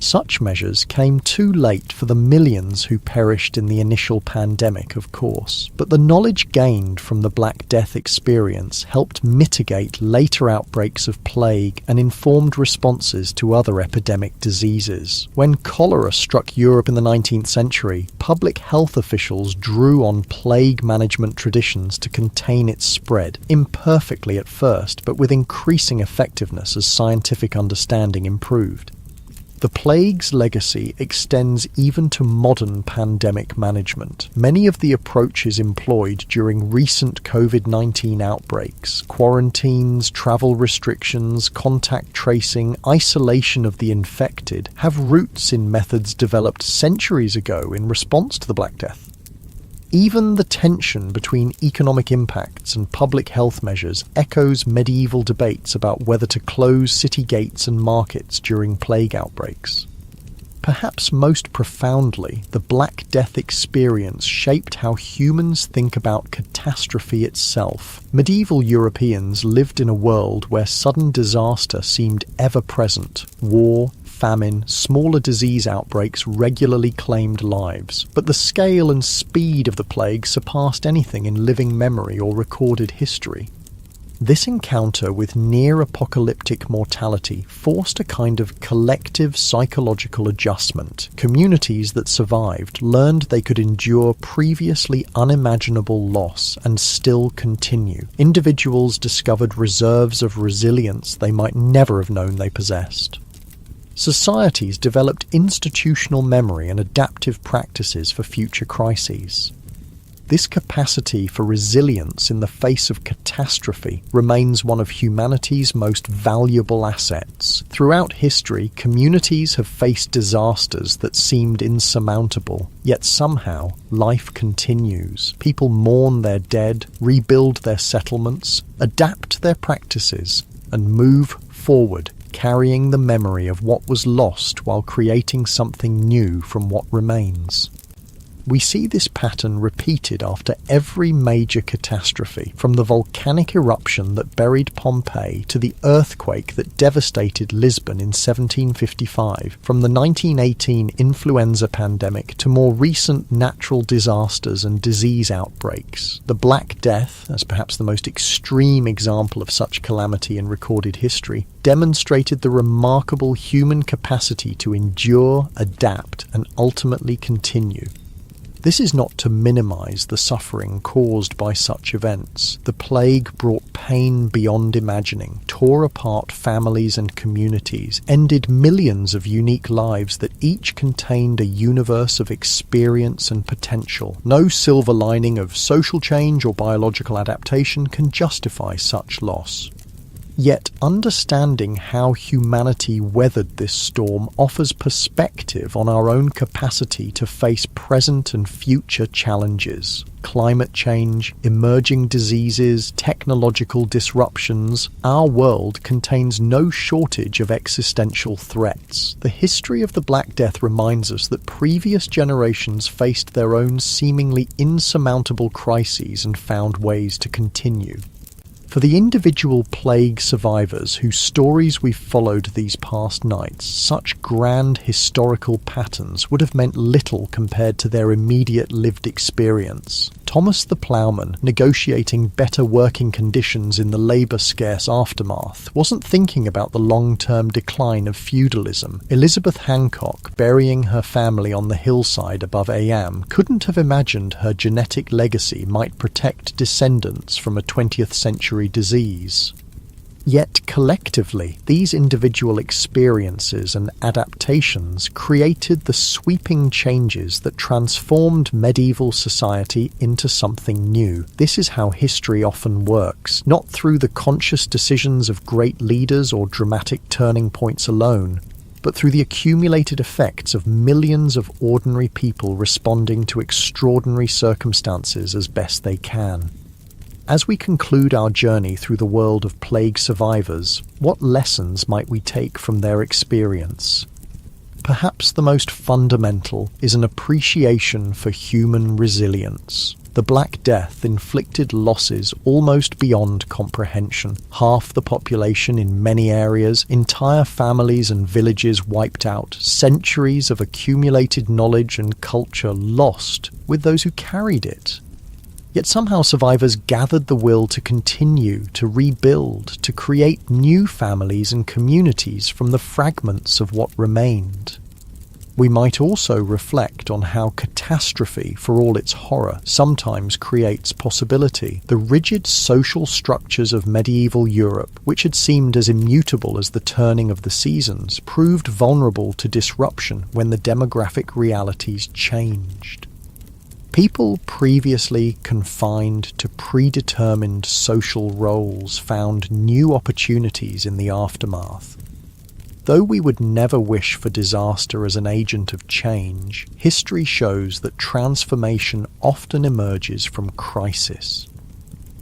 Such measures came too late for the millions who perished in the initial pandemic, of course, but the knowledge gained from the Black Death experience helped mitigate later outbreaks of plague and informed responses to other epidemic diseases. When cholera struck Europe in the 19th century, public health officials drew on plague management traditions to contain its spread, imperfectly at first, but with increasing effectiveness as scientific understanding improved. The plague's legacy extends even to modern pandemic management. Many of the approaches employed during recent COVID-19 outbreaks, quarantines, travel restrictions, contact tracing, isolation of the infected, have roots in methods developed centuries ago in response to the Black Death. Even the tension between economic impacts and public health measures echoes medieval debates about whether to close city gates and markets during plague outbreaks. Perhaps most profoundly, the Black Death experience shaped how humans think about catastrophe itself. Medieval Europeans lived in a world where sudden disaster seemed ever present. War, famine, smaller disease outbreaks regularly claimed lives, but the scale and speed of the plague surpassed anything in living memory or recorded history. This encounter with near-apocalyptic mortality forced a kind of collective psychological adjustment. Communities that survived learned they could endure previously unimaginable loss and still continue. Individuals discovered reserves of resilience they might never have known they possessed. Societies developed institutional memory and adaptive practices for future crises. This capacity for resilience in the face of catastrophe remains one of humanity's most valuable assets. Throughout history, communities have faced disasters that seemed insurmountable, yet somehow life continues. People mourn their dead, rebuild their settlements, adapt their practices, and move forward, carrying the memory of what was lost while creating something new from what remains. We see this pattern repeated after every major catastrophe, from the volcanic eruption that buried Pompeii to the earthquake that devastated Lisbon in 1755, from the 1918 influenza pandemic to more recent natural disasters and disease outbreaks. The Black Death, as perhaps the most extreme example of such calamity in recorded history, demonstrated the remarkable human capacity to endure, adapt, and ultimately continue. This is not to minimize the suffering caused by such events. The plague brought pain beyond imagining, tore apart families and communities, ended millions of unique lives that each contained a universe of experience and potential. No silver lining of social change or biological adaptation can justify such loss. Yet understanding how humanity weathered this storm offers perspective on our own capacity to face present and future challenges. Climate change, emerging diseases, technological disruptions. Our world contains no shortage of existential threats. The history of the Black Death reminds us that previous generations faced their own seemingly insurmountable crises and found ways to continue. For the individual plague survivors whose stories we've followed these past nights, such grand historical patterns would have meant little compared to their immediate lived experience. Thomas the Ploughman, negotiating better working conditions in the labour-scarce aftermath, wasn't thinking about the long-term decline of feudalism. Elizabeth Hancock, burying her family on the hillside above Ayam, couldn't have imagined her genetic legacy might protect descendants from a 20th century disease. Yet collectively, these individual experiences and adaptations created the sweeping changes that transformed medieval society into something new. This is how history often works, not through the conscious decisions of great leaders or dramatic turning points alone, but through the accumulated effects of millions of ordinary people responding to extraordinary circumstances as best they can. As we conclude our journey through the world of plague survivors, what lessons might we take from their experience? Perhaps the most fundamental is an appreciation for human resilience. The Black Death inflicted losses almost beyond comprehension. Half the population in many areas, entire families and villages wiped out, centuries of accumulated knowledge and culture lost with those who carried it. Yet somehow survivors gathered the will to continue, to rebuild, to create new families and communities from the fragments of what remained. We might also reflect on how catastrophe, for all its horror, sometimes creates possibility. The rigid social structures of medieval Europe, which had seemed as immutable as the turning of the seasons, proved vulnerable to disruption when the demographic realities changed. People previously confined to predetermined social roles found new opportunities in the aftermath. Though we would never wish for disaster as an agent of change, history shows that transformation often emerges from crisis.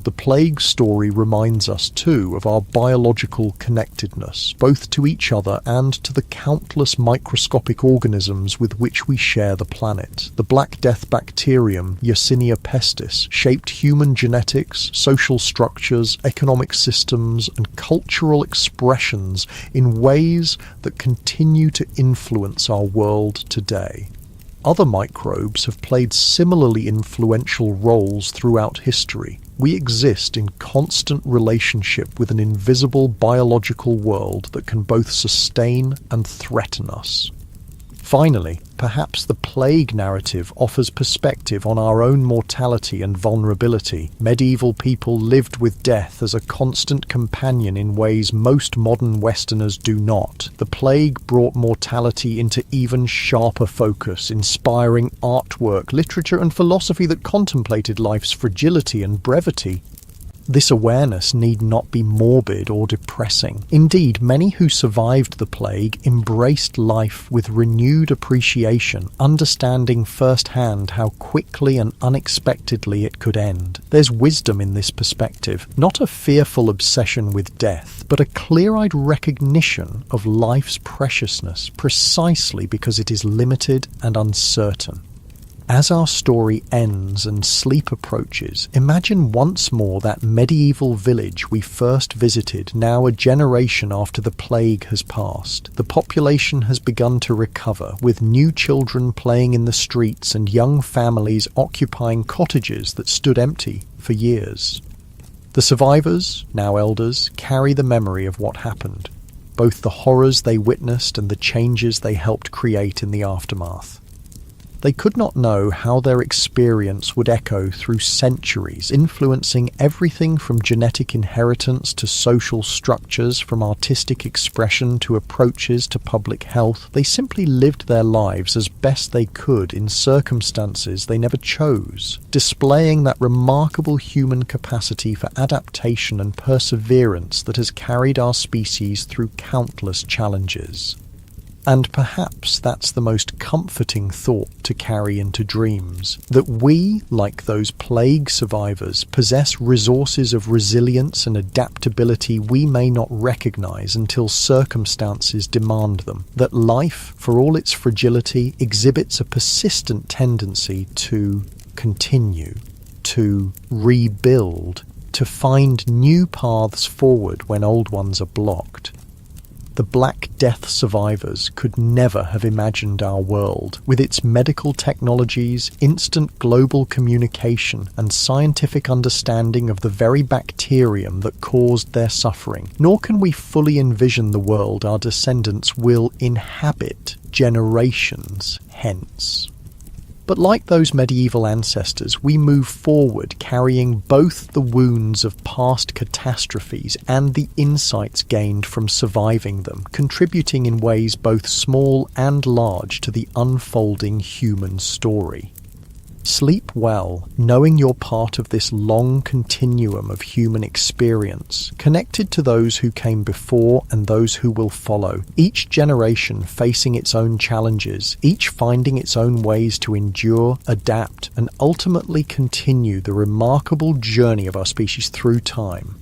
The plague story reminds us, too, of our biological connectedness, both to each other and to the countless microscopic organisms with which we share the planet. The Black Death bacterium, Yersinia pestis, shaped human genetics, social structures, economic systems, and cultural expressions in ways that continue to influence our world today. Other microbes have played similarly influential roles throughout history. We exist in constant relationship with an invisible biological world that can both sustain and threaten us. Finally, perhaps the plague narrative offers perspective on our own mortality and vulnerability. Medieval people lived with death as a constant companion in ways most modern Westerners do not. The plague brought mortality into even sharper focus, inspiring artwork, literature, and philosophy that contemplated life's fragility and brevity. This awareness need not be morbid or depressing. Indeed, many who survived the plague embraced life with renewed appreciation, understanding firsthand how quickly and unexpectedly it could end. There's wisdom in this perspective, not a fearful obsession with death, but a clear-eyed recognition of life's preciousness precisely because it is limited and uncertain. As our story ends and sleep approaches, imagine once more that medieval village we first visited, now a generation after the plague has passed. The population has begun to recover, with new children playing in the streets and young families occupying cottages that stood empty for years. The survivors, now elders, carry the memory of what happened, both the horrors they witnessed and the changes they helped create in the aftermath. They could not know how their experience would echo through centuries, influencing everything from genetic inheritance to social structures, from artistic expression to approaches to public health. They simply lived their lives as best they could in circumstances they never chose, displaying that remarkable human capacity for adaptation and perseverance that has carried our species through countless challenges. And perhaps that's the most comforting thought to carry into dreams, that we, like those plague survivors, possess resources of resilience and adaptability we may not recognize until circumstances demand them, that life, for all its fragility, exhibits a persistent tendency to continue, to rebuild, to find new paths forward when old ones are blocked. The Black Death survivors could never have imagined our world, with its medical technologies, instant global communication, and scientific understanding of the very bacterium that caused their suffering. Nor can we fully envision the world our descendants will inhabit generations hence. But like those medieval ancestors, we move forward carrying both the wounds of past catastrophes and the insights gained from surviving them, contributing in ways both small and large to the unfolding human story. Sleep well, knowing you're part of this long continuum of human experience, connected to those who came before and those who will follow, each generation facing its own challenges, each finding its own ways to endure, adapt, and ultimately continue the remarkable journey of our species through time.